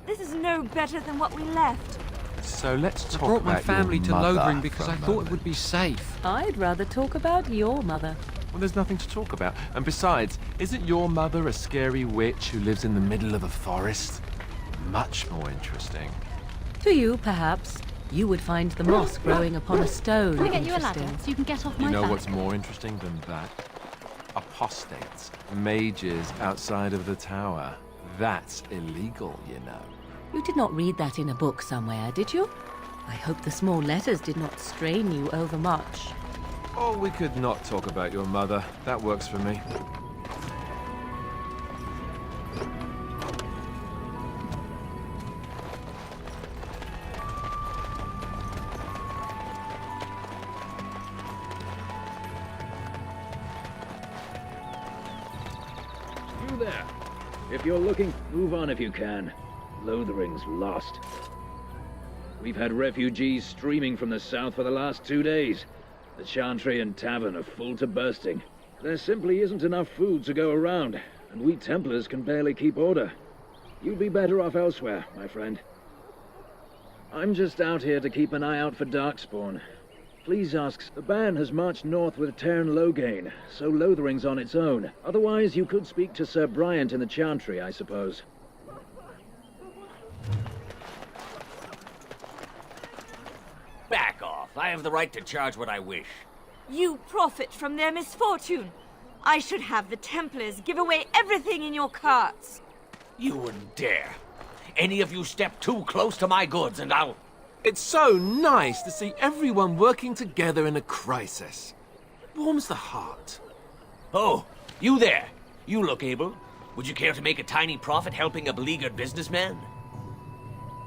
Speaker 16: This is no better than what we left.
Speaker 3: So let's talk
Speaker 17: I brought my
Speaker 3: about
Speaker 17: family
Speaker 3: your
Speaker 17: to
Speaker 3: mother
Speaker 17: Lothering because
Speaker 3: for a
Speaker 17: I thought
Speaker 3: moment.
Speaker 17: it would be safe.
Speaker 2: I'd rather talk about your mother.
Speaker 3: Well, there's nothing to talk about. And besides, isn't your mother a scary witch who lives in the middle of a forest? Much more interesting.
Speaker 2: To you, perhaps. You would find the moss growing upon a stone
Speaker 1: Can I get you a ladder
Speaker 2: interesting.
Speaker 1: so you can get off my
Speaker 3: You know
Speaker 1: back?
Speaker 3: what's more interesting than that? Apostates, mages outside of the tower. That's illegal, you know.
Speaker 2: You did not read that in a book somewhere, did you? I hope the small letters did not strain you overmuch.
Speaker 3: Or we could not talk about your mother. That works for me.
Speaker 17: You there. If you're looking, move on if you can. Lothering's lost. We've had refugees streaming from the south for the last 2 days. The Chantry and Tavern are full to bursting. There simply isn't enough food to go around, and we Templars can barely keep order. You'd be better off elsewhere, my friend. I'm just out here to keep an eye out for Darkspawn. Please asks, the band has marched north with Tairn Loghain, so Lothering's on its own. Otherwise, you could speak to Sir Bryant in the Chantry, I suppose.
Speaker 18: Back off. I have the right to charge what I wish.
Speaker 16: You profit from their misfortune. I should have the Templars give away everything in your carts.
Speaker 18: You wouldn't dare. Any of you step too close to my goods and I'll...
Speaker 3: It's so nice to see everyone working together in a crisis. Warms the heart.
Speaker 18: Oh, you there. You look able. Would you care to make a tiny profit helping a beleaguered businessman?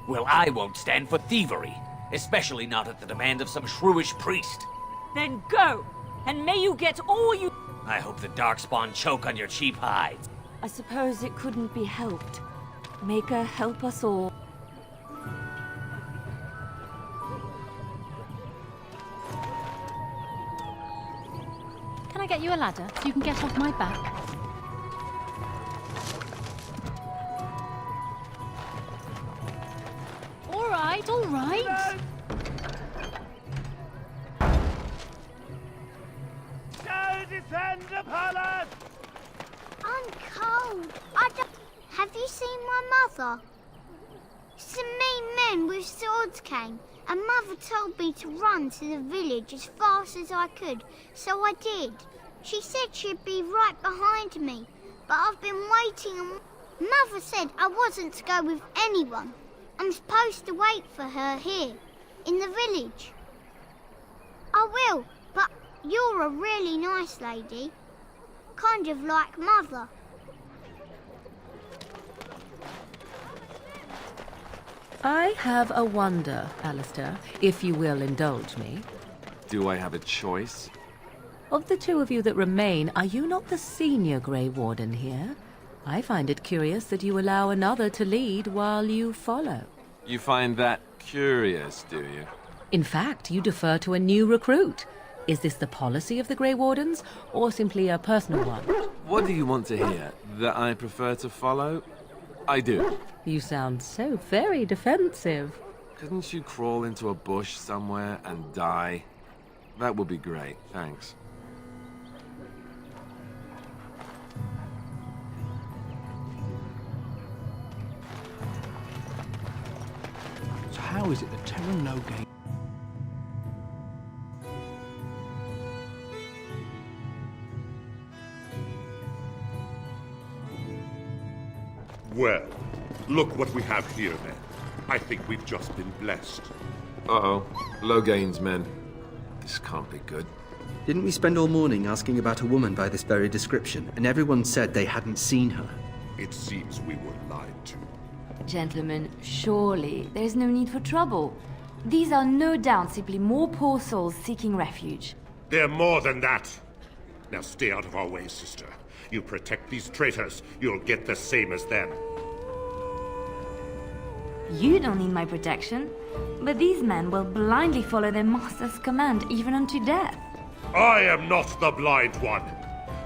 Speaker 18: Well, I won't stand for thievery. Especially not at the demand of some shrewish priest.
Speaker 16: Then go, and may you get all you...
Speaker 18: I hope the Darkspawn choke on your cheap hides.
Speaker 16: I suppose it couldn't be helped. Maker, help us all.
Speaker 1: Can I get you a ladder so you can get off my back? All right, all right.
Speaker 10: Go descend upon us!
Speaker 15: I'm cold. Have you seen my mother? Some mean men with swords came, and Mother told me to run to the village as fast as I could, so I did. She said she'd be right behind me, but I've been waiting and... Mother said I wasn't to go with anyone. I'm supposed to wait for her here, in the village. I will, but you're a really nice lady. Kind of like Mother.
Speaker 2: I have a wonder, Alistair, if you will indulge me.
Speaker 3: Do I have a choice?
Speaker 2: Of the two of you that remain, are you not the senior Grey Warden here? I find it curious that you allow another to lead while you follow.
Speaker 3: You find that curious, do you?
Speaker 2: In fact, you defer to a new recruit. Is this the policy of the Grey Wardens, or simply a personal one?
Speaker 3: What do you want to hear? That I prefer to follow? I do.
Speaker 2: You sound so very defensive.
Speaker 3: Couldn't you crawl into a bush somewhere and die? That would be great, thanks.
Speaker 10: So how is it that Tairn Loghain...
Speaker 12: Well, look what we have here, then. I think we've just been blessed.
Speaker 3: Uh-oh. Loghain's men. This can't be good.
Speaker 19: Didn't we spend all morning asking about a woman by this very description, and everyone said they hadn't seen her?
Speaker 12: It seems we were lied to.
Speaker 16: Gentlemen, surely there's no need for trouble. These are no doubt simply more poor souls seeking refuge.
Speaker 12: They're more than that. Now stay out of our way, sister. You protect these traitors, you'll get the same as them.
Speaker 16: You don't need my protection, but these men will blindly follow their master's command even unto death.
Speaker 12: I am not the blind one.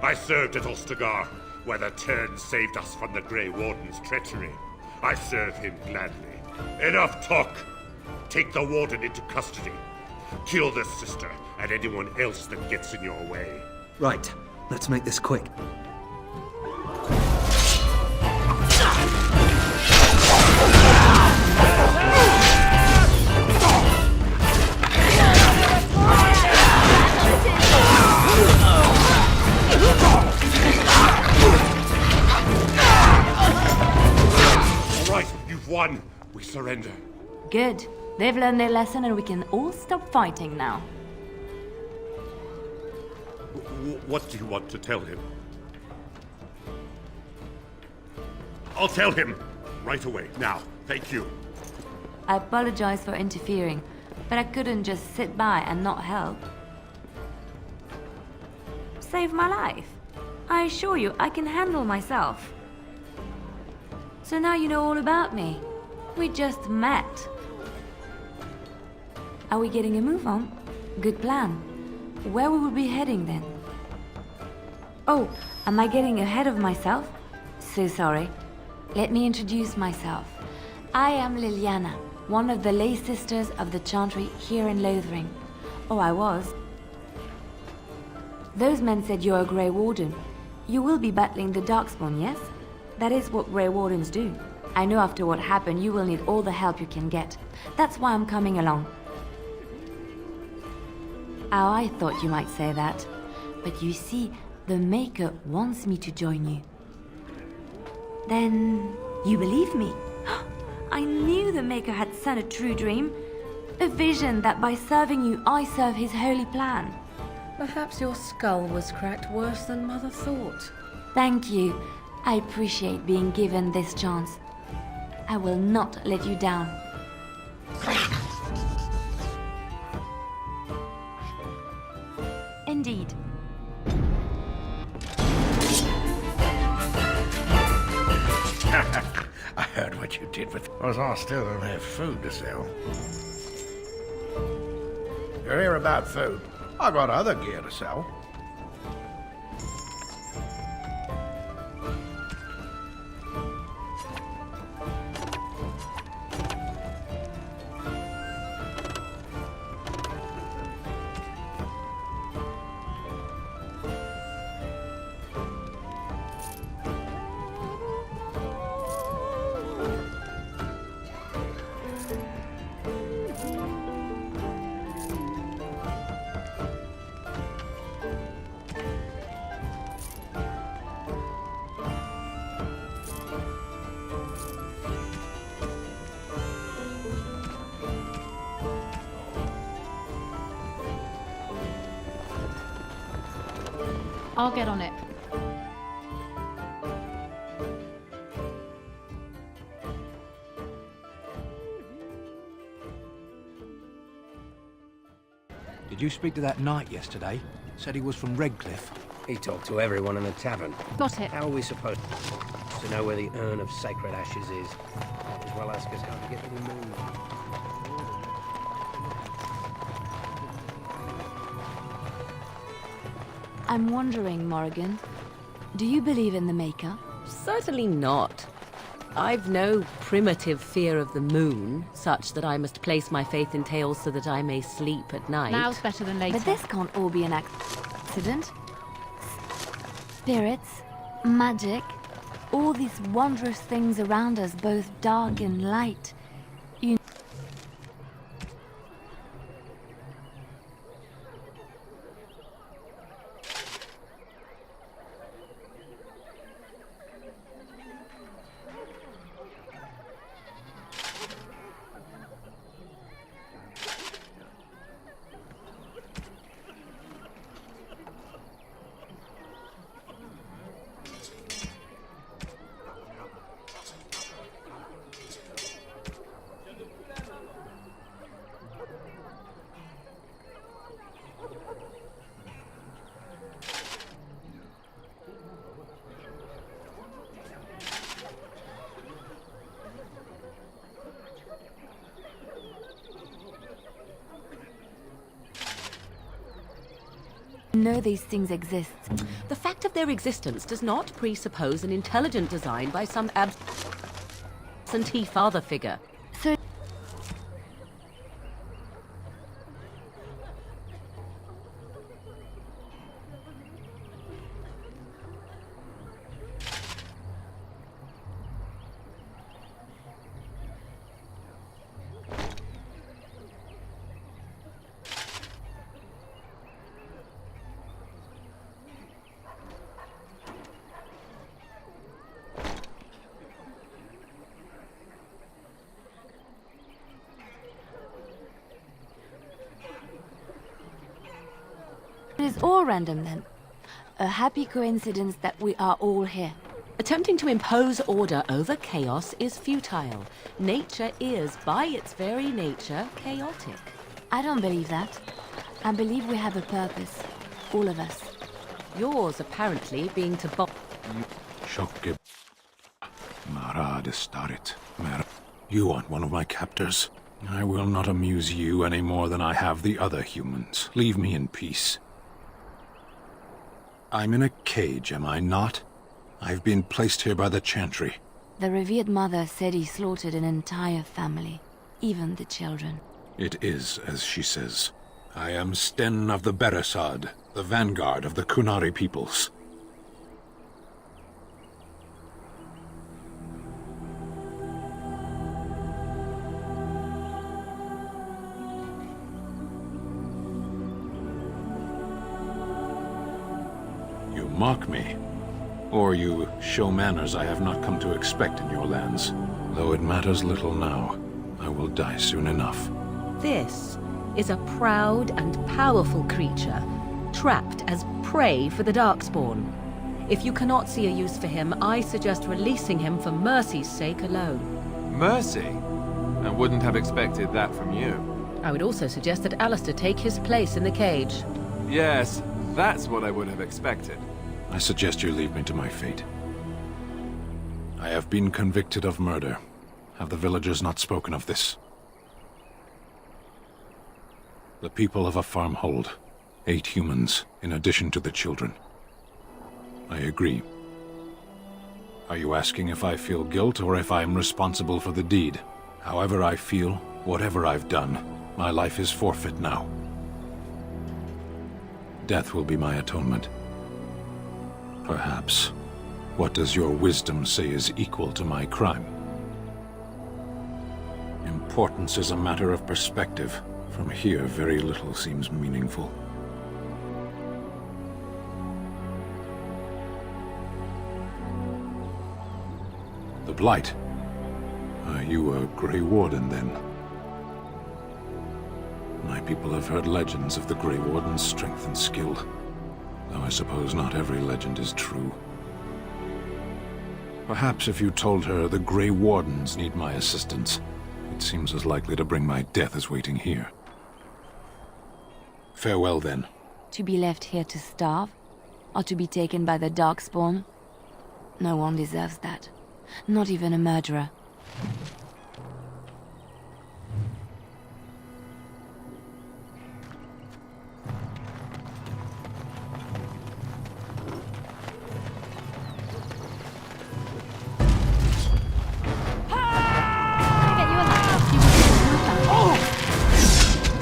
Speaker 12: I served at Ostagar, where the Tairn saved us from the Grey Warden's treachery. I serve him gladly. Enough talk! Take the Warden into custody. Kill this sister and anyone else that gets in your way.
Speaker 19: Right. Let's make this quick.
Speaker 12: All right, you've won. We surrender.
Speaker 16: Good. They've learned their lesson and we can all stop fighting now.
Speaker 12: What do you want to tell him? I'll tell him! Right away, now. Thank you.
Speaker 16: I apologize for interfering, but I couldn't just sit by and not help. Save my life. I assure you, I can handle myself. So now you know all about me. We just met. Are we getting a move on? Good plan. Where will we be heading then? Oh, am I getting ahead of myself? So sorry. Let me introduce myself. I am Liliana, one of the lay sisters of the Chantry here in Lothering. Oh, I was. Those men said you're a Grey Warden. You will be battling the Darkspawn, yes? That is what Grey Wardens do. I know after what happened you will need all the help you can get. That's why I'm coming along. Oh, I thought you might say that. But you see, the Maker wants me to join you. Then you believe me? I knew the Maker had sent a true dream. A vision that by serving you, I serve his holy plan.
Speaker 2: Perhaps your skull was cracked worse than Mother thought.
Speaker 16: Thank you. I appreciate being given this chance. I will not let you down. Indeed.
Speaker 6: I heard what you did with us. I still don't have food to sell. You're here about food. I got other gear to sell.
Speaker 1: I'll get on it.
Speaker 20: Did you speak to that knight yesterday? Said he was from Redcliffe.
Speaker 21: He talked to everyone in the tavern.
Speaker 1: Got it.
Speaker 21: How are we supposed to know where the urn of sacred ashes is? Might as well ask us how to get it removed.
Speaker 16: I'm wondering, Morrigan, do you believe in the Maker?
Speaker 2: Certainly not. I've no primitive fear of the moon, such that I must place my faith in tales so that I may sleep at night.
Speaker 1: Now's better than later.
Speaker 16: But this can't all be an accident. Spirits, magic, all these wondrous things around us, both dark and light. You know these things exist.
Speaker 2: The fact of their existence does not presuppose an intelligent design by some absentee father figure.
Speaker 16: So all random then. A happy coincidence that we are all here.
Speaker 2: Attempting to impose order over chaos is futile. Nature is, by its very nature, chaotic.
Speaker 16: I don't believe that. I believe we have a purpose. All of us.
Speaker 2: Yours, apparently, being to
Speaker 8: Shokke. Marad Starit. You aren't one of my captors. I will not amuse you any more than I have the other humans. Leave me in peace. I'm in a cage, am I not? I've been placed here by the Chantry.
Speaker 16: The revered mother said he slaughtered an entire family, even the children.
Speaker 8: It is as she says. I am Sten of the Beresad, the vanguard of the Kunari peoples. You mock me. Or you show manners I have not come to expect in your lands. Though it matters little now, I will die soon enough.
Speaker 2: This is a proud and powerful creature, trapped as prey for the Darkspawn. If you cannot see a use for him, I suggest releasing him for mercy's sake alone.
Speaker 3: Mercy? I wouldn't have expected that from you.
Speaker 2: I would also suggest that Alistair take his place in the cage.
Speaker 3: Yes, that's what I would have expected.
Speaker 8: I suggest you leave me to my fate. I have been convicted of murder. Have the villagers not spoken of this? The people of a farm hold 8 humans, in addition to the children. I agree. Are you asking if I feel guilt or if I am responsible for the deed? However I feel, whatever I've done, my life is forfeit now. Death will be my atonement. Perhaps. What does your wisdom say is equal to my crime? Importance is a matter of perspective. From here, very little seems meaningful. The Blight. Are you a Grey Warden, then? My people have heard legends of the Grey Warden's strength and skill. Though I suppose not every legend is true. Perhaps if you told her the Grey Wardens need my assistance, it seems as likely to bring my death as waiting here. Farewell, then.
Speaker 16: To be left here to starve? Or to be taken by the Darkspawn? No one deserves that. Not even a murderer.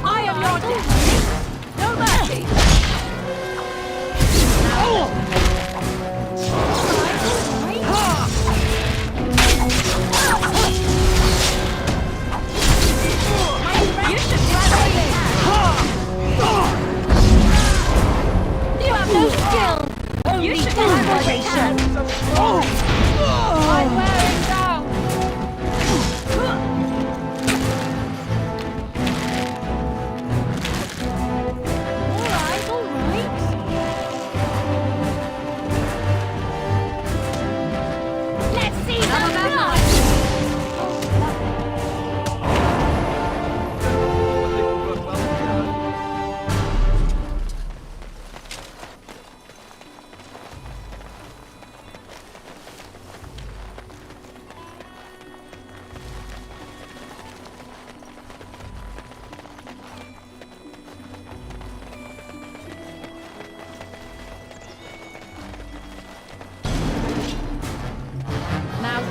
Speaker 1: I am your death! No mercy! You should graduate! You have no skill! Only desperation! I'm wearing down!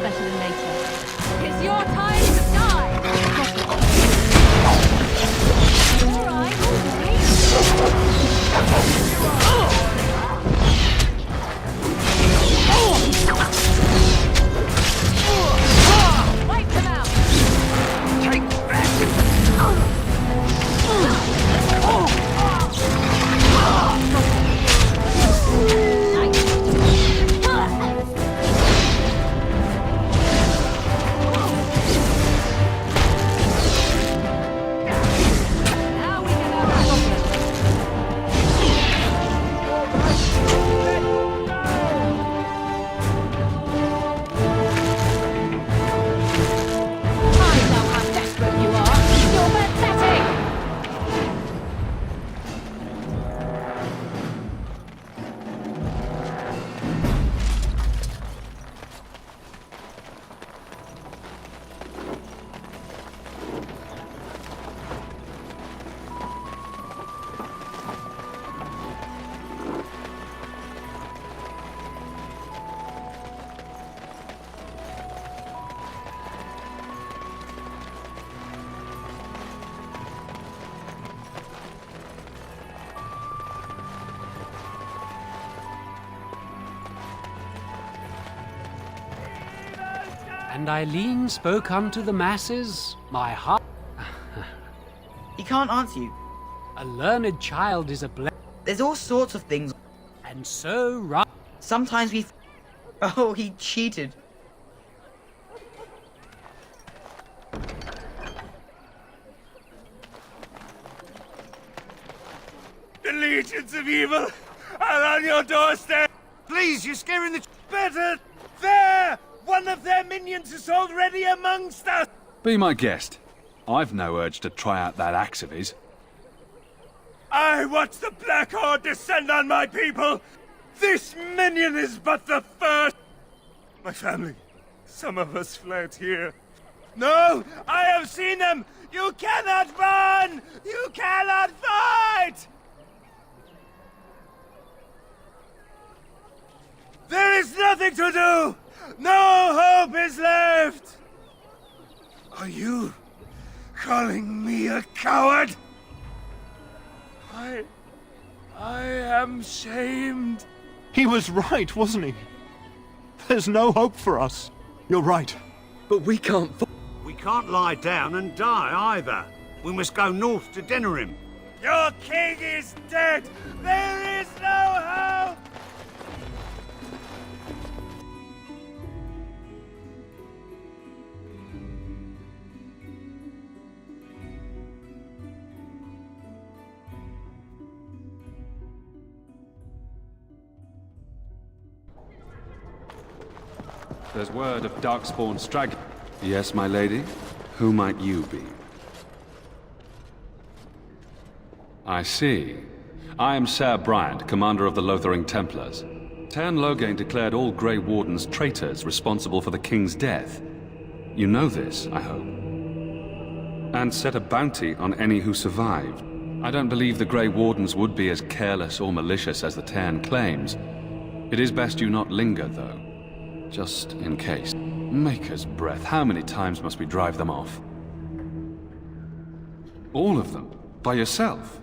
Speaker 1: Better than later. It's your time to die! Alright, wipe them out! Take back!
Speaker 4: And Eileen spoke unto the masses, my heart...
Speaker 22: He can't answer you.
Speaker 4: A learned child is a blessing.
Speaker 22: There's all sorts of things.
Speaker 4: And so right.
Speaker 22: Sometimes we... Oh, he cheated.
Speaker 12: The legions of evil are on your doorstep!
Speaker 10: Please, you're scaring the...
Speaker 12: Better! There! One of their minions is already amongst us!
Speaker 23: Be my guest. I've no urge to try out that axe of his.
Speaker 12: I watch the Black Horde descend on my people! This minion is but the first! My family, some of us fled here. No! I have seen them! You cannot run! You cannot fight! There is nothing to do! No hope is left! Are you calling me a coward? I am shamed.
Speaker 10: He was right, wasn't he? There's no hope for us. You're right.
Speaker 19: But we can't...
Speaker 10: We can't lie down and die either. We must go north to Denerim.
Speaker 12: Your king is dead! There is no hope!
Speaker 23: There's word of Darkspawn strag... Yes, my lady? Who might you be? I see. I am Ser Bryant, commander of the Lothering Templars. Tern Loghain declared all Grey Wardens traitors responsible for the king's death. You know this, I hope. And set a bounty on any who survived. I don't believe the Grey Wardens would be as careless or malicious as the Tern claims. It is best you not linger, though. Just in case. Maker's breath, how many times must we drive them off? All of them? By yourself?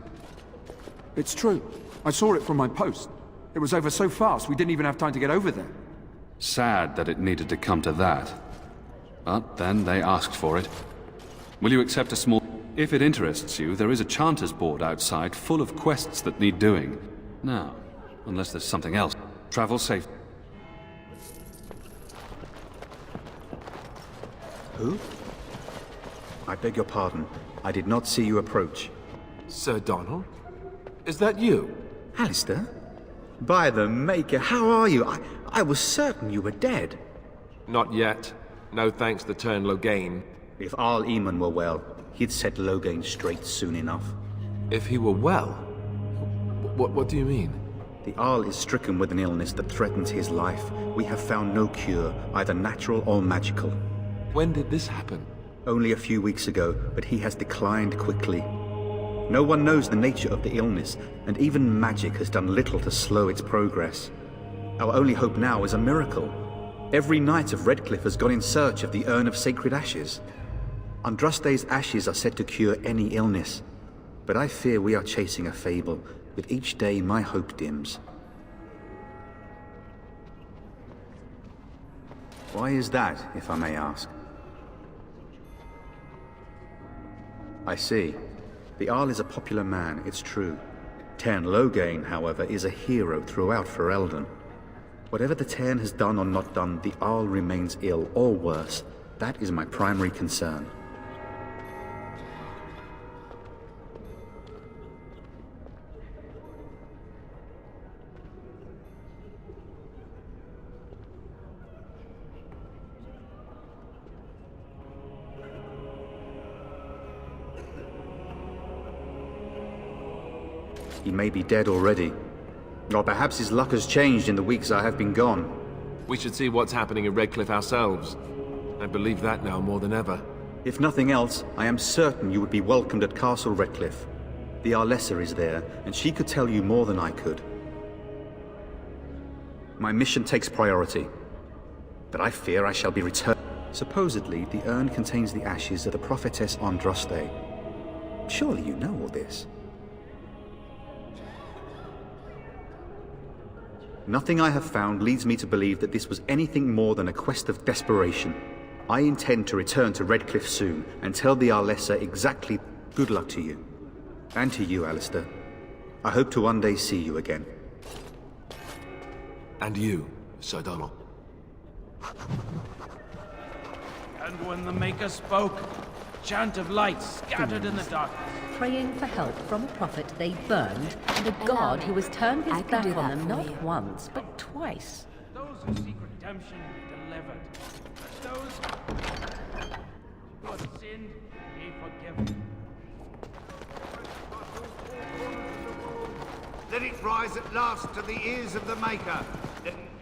Speaker 24: It's true. I saw it from my post. It was over so fast, we didn't even have time to get over there.
Speaker 23: Sad that it needed to come to that. But then they asked for it. Will you accept a small... If it interests you, there is a Chanter's board outside full of quests that need doing. Now, unless there's something else. Travel safe.
Speaker 25: Who? I beg your pardon. I did not see you approach.
Speaker 3: Sir Donald? Is that you?
Speaker 25: Alistair? By the Maker, how are you? I was certain you were dead.
Speaker 3: Not yet. No thanks to Tern Loghain.
Speaker 25: If Arl Eamon were well, he'd set Loghain straight soon enough.
Speaker 3: If he were well? What do you mean?
Speaker 25: The Arl is stricken with an illness that threatens his life. We have found no cure, either natural or magical.
Speaker 3: When did this happen?
Speaker 25: Only a few weeks ago, but he has declined quickly. No one knows the nature of the illness, and even magic has done little to slow its progress. Our only hope now is a miracle. Every knight of Redcliffe has gone in search of the Urn of Sacred Ashes. Andraste's ashes are said to cure any illness, but I fear we are chasing a fable. With each day, my hope dims. Why is that, if I may ask? I see. The Arl is a popular man, it's true. Tern Loghain, however, is a hero throughout Ferelden. Whatever the Tern has done or not done, the Arl remains ill, or worse. That is my primary concern. He may be dead already. Or perhaps his luck has changed in the weeks I have been gone.
Speaker 3: We should see what's happening in Redcliffe ourselves. I believe that now more than ever.
Speaker 25: If nothing else, I am certain you would be welcomed at Castle Redcliffe. The Arlessa is there, and she could tell you more than I could. My mission takes priority, but I fear I shall be returned. Supposedly, the urn contains the ashes of the prophetess Andraste. Surely you know all this. Nothing I have found leads me to believe that this was anything more than a quest of desperation. I intend to return to Redcliffe soon and tell the Arlessa exactly. Good luck to you. And to you, Alistair. I hope to one day see you again.
Speaker 3: And you, Sir Donald.
Speaker 13: And when the Maker spoke, chant of light scattered in the darkness.
Speaker 2: Praying for help from a prophet they burned, and a god who has turned his back on them not once, but twice.
Speaker 13: Those who seek redemption be delivered. Let those who have sinned be forgiven.
Speaker 10: Let it rise at last to the ears of the Maker.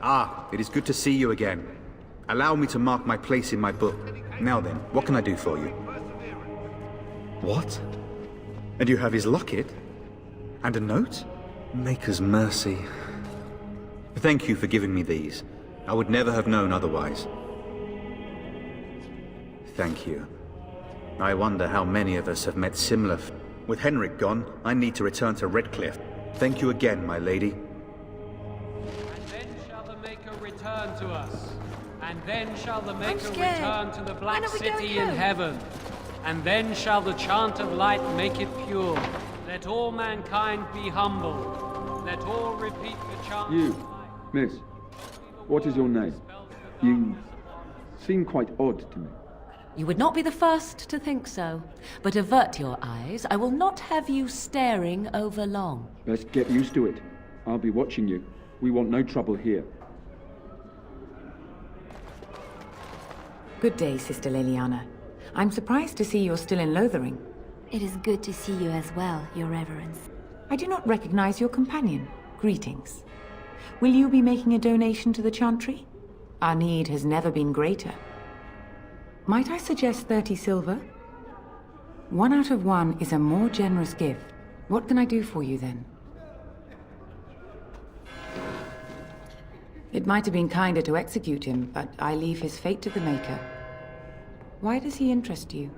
Speaker 25: Ah, it is good to see you again. Allow me to mark my place in my book. Now then, what can I do for you? What? And you have his locket? And a note? Maker's mercy. Thank you for giving me these. I would never have known otherwise. Thank you. I wonder how many of us have met similar. With Henrik gone, I need to return to Redcliffe. Thank you again, my lady.
Speaker 4: And then shall the Maker return to us. And then shall the Maker
Speaker 1: scared.
Speaker 4: return to the Black
Speaker 1: When are we
Speaker 4: City
Speaker 1: going
Speaker 4: in
Speaker 1: home?
Speaker 4: heaven. And then shall the chant of light make it pure. Let all mankind be humble. Let all repeat the chant.
Speaker 24: You, miss, what is your name? You seem quite odd to me.
Speaker 2: You would not be the first to think so. But avert your eyes. I will not have you staring over long.
Speaker 24: Best get used to it. I'll be watching you. We want no trouble here.
Speaker 5: Good day, Sister Leliana. I'm surprised to see you're still in Lothering.
Speaker 16: It is good to see you as well, Your Reverence.
Speaker 5: I do not recognize your companion. Greetings. Will you be making a donation to the Chantry? Our need has never been greater. Might I suggest 30 silver? 1 out of 1 is a more generous gift. What can I do for you then? It might have been kinder to execute him, but I leave his fate to the Maker. Why does he interest you?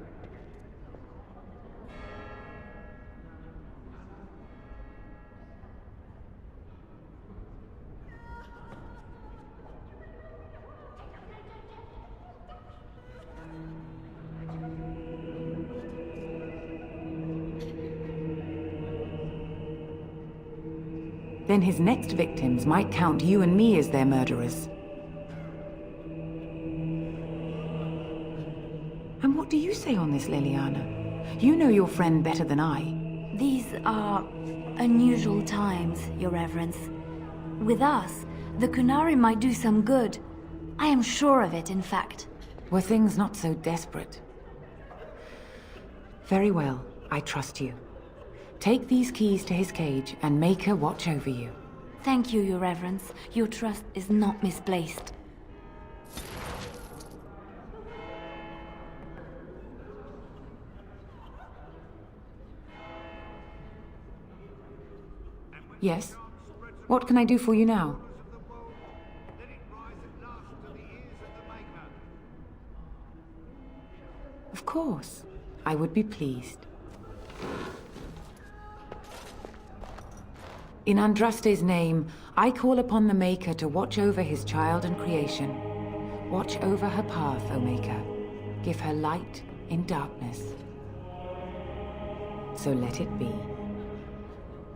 Speaker 5: Then his next victims might count you and me as their murderers. And what do you say on this, Leliana? You know your friend better than I.
Speaker 16: These are unusual times, Your Reverence. With us, the Kunari might do some good. I am sure of it, in fact.
Speaker 5: Were things not so desperate? Very well, I trust you. Take these keys to his cage and make her watch over you.
Speaker 16: Thank you, Your Reverence. Your trust is not misplaced.
Speaker 5: Yes? What can I do for you now? Of course. I would be pleased. In Andraste's name, I call upon the Maker to watch over his child and creation. Watch over her path, O Maker. Give her light in darkness. So let it be.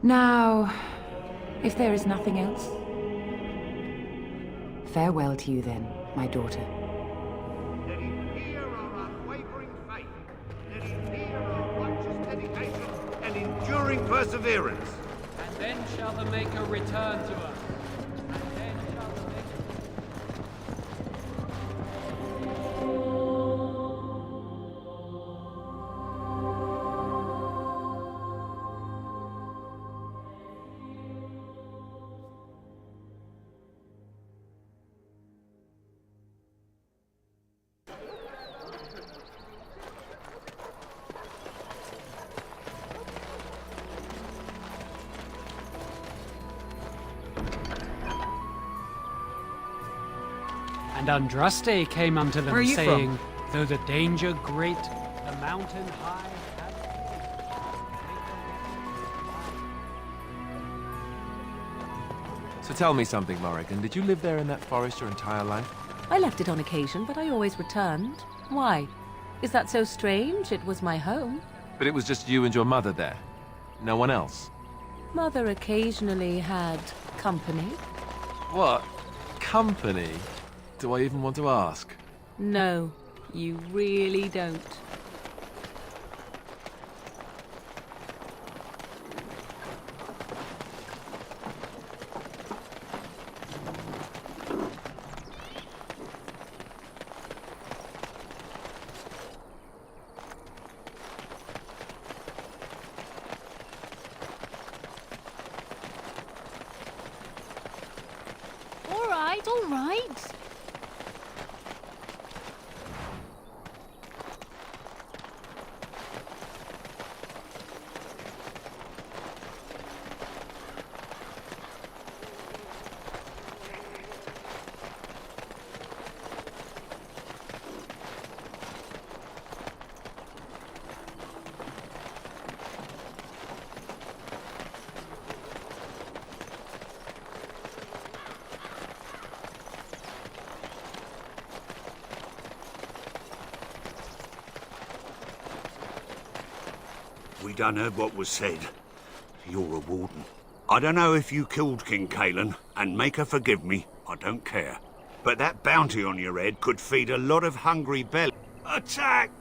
Speaker 5: Now, if there is nothing else, farewell to you then, my daughter.
Speaker 10: Let him hear our unwavering faith. Let him hear our righteous dedication and enduring perseverance.
Speaker 4: And then shall the Maker return to us. And then shall the Maker... And Andraste came unto them,
Speaker 22: Where are you
Speaker 4: saying, though the danger great, the mountain high...
Speaker 3: So tell me something, Morrigan. Did you live there in that forest your entire life?
Speaker 2: I left it on occasion, but I always returned. Why? Is that so strange? It was my home.
Speaker 3: But it was just you and your mother there? No one else?
Speaker 2: Mother occasionally had company.
Speaker 3: What? Company? Do I even want to ask?
Speaker 2: No, you really don't.
Speaker 1: All right.
Speaker 7: We done heard what was said. You're a warden. I don't know if you killed King Cousland, and make her forgive me, I don't care. But that bounty on your head could feed a lot of hungry bellies. Attack!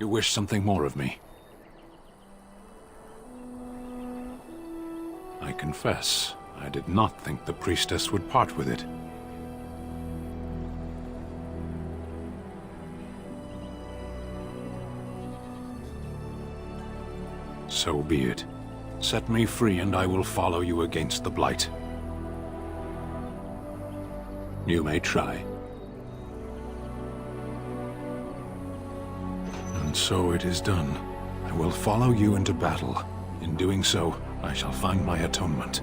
Speaker 8: You wish something more of me? I confess, I did not think the priestess would part with it. So be it. Set me free and I will follow you against the Blight. You may try. And so it is done. I will follow you into battle. In doing so, I shall find my atonement.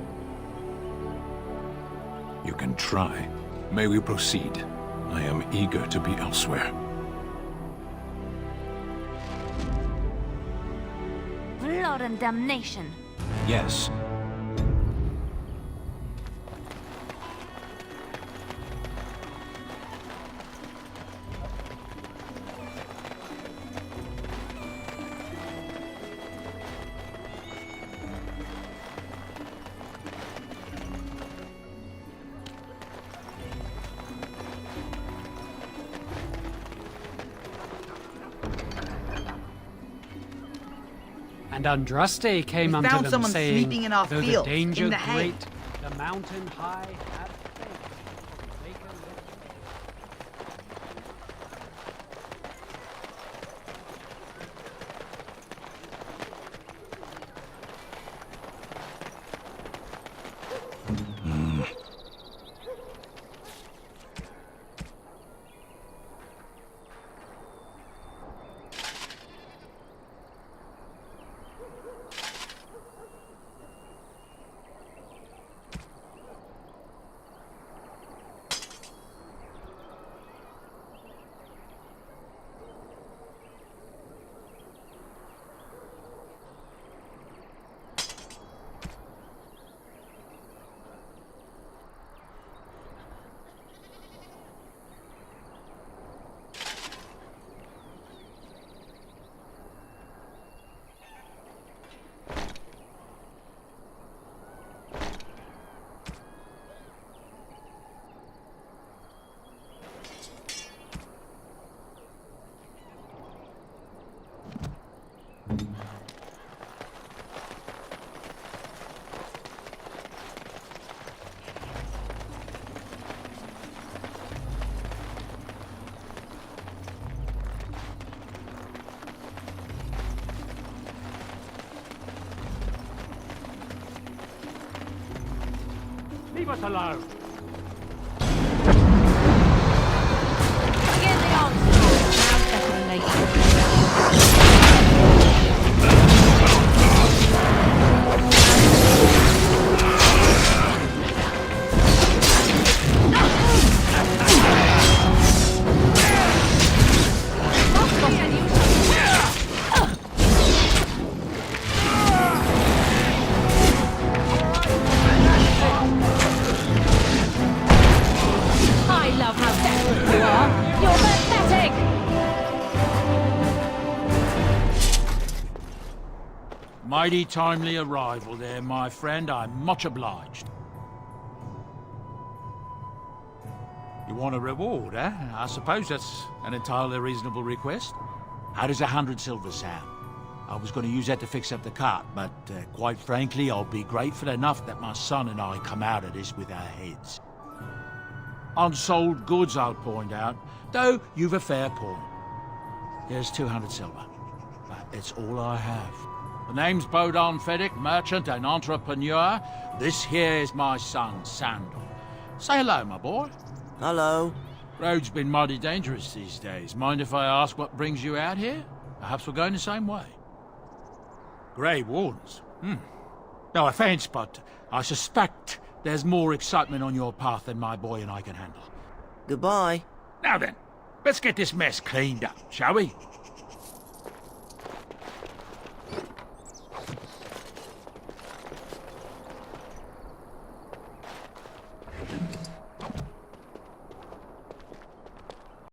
Speaker 8: You can try. May we proceed? I am eager to be elsewhere.
Speaker 16: Blood and damnation.
Speaker 8: Yes.
Speaker 4: And Andraste came
Speaker 22: We
Speaker 4: unto
Speaker 22: found
Speaker 4: them,
Speaker 22: someone
Speaker 4: saying,
Speaker 22: sleeping in our
Speaker 4: though the
Speaker 22: fields,
Speaker 4: danger
Speaker 22: in the hay."
Speaker 4: great, the mountain high, have faith. Take a look.
Speaker 10: Leave us alone!
Speaker 1: Begin the onslaught. Now better than later.
Speaker 9: Mighty timely arrival there, my friend. I'm much obliged. You want a reward, eh? I suppose that's an entirely reasonable request. How does 100 silver sound? I was going to use that to fix up the cart, but quite frankly, I'll be grateful enough that my son and I come out of this with our heads. Unsold goods, I'll point out, though you've a fair point. Here's 200 silver, but it's all I have. The name's Bodon Feddick, merchant and entrepreneur. This here is my son, Sandal. Say hello, my boy.
Speaker 11: Hello.
Speaker 9: Road's been mighty dangerous these days. Mind if I ask what brings you out here? Perhaps we're going the same way. Grey Wardens? No offence, but I suspect there's more excitement on your path than my boy and I can handle.
Speaker 11: Goodbye.
Speaker 9: Now then, let's get this mess cleaned up, shall we?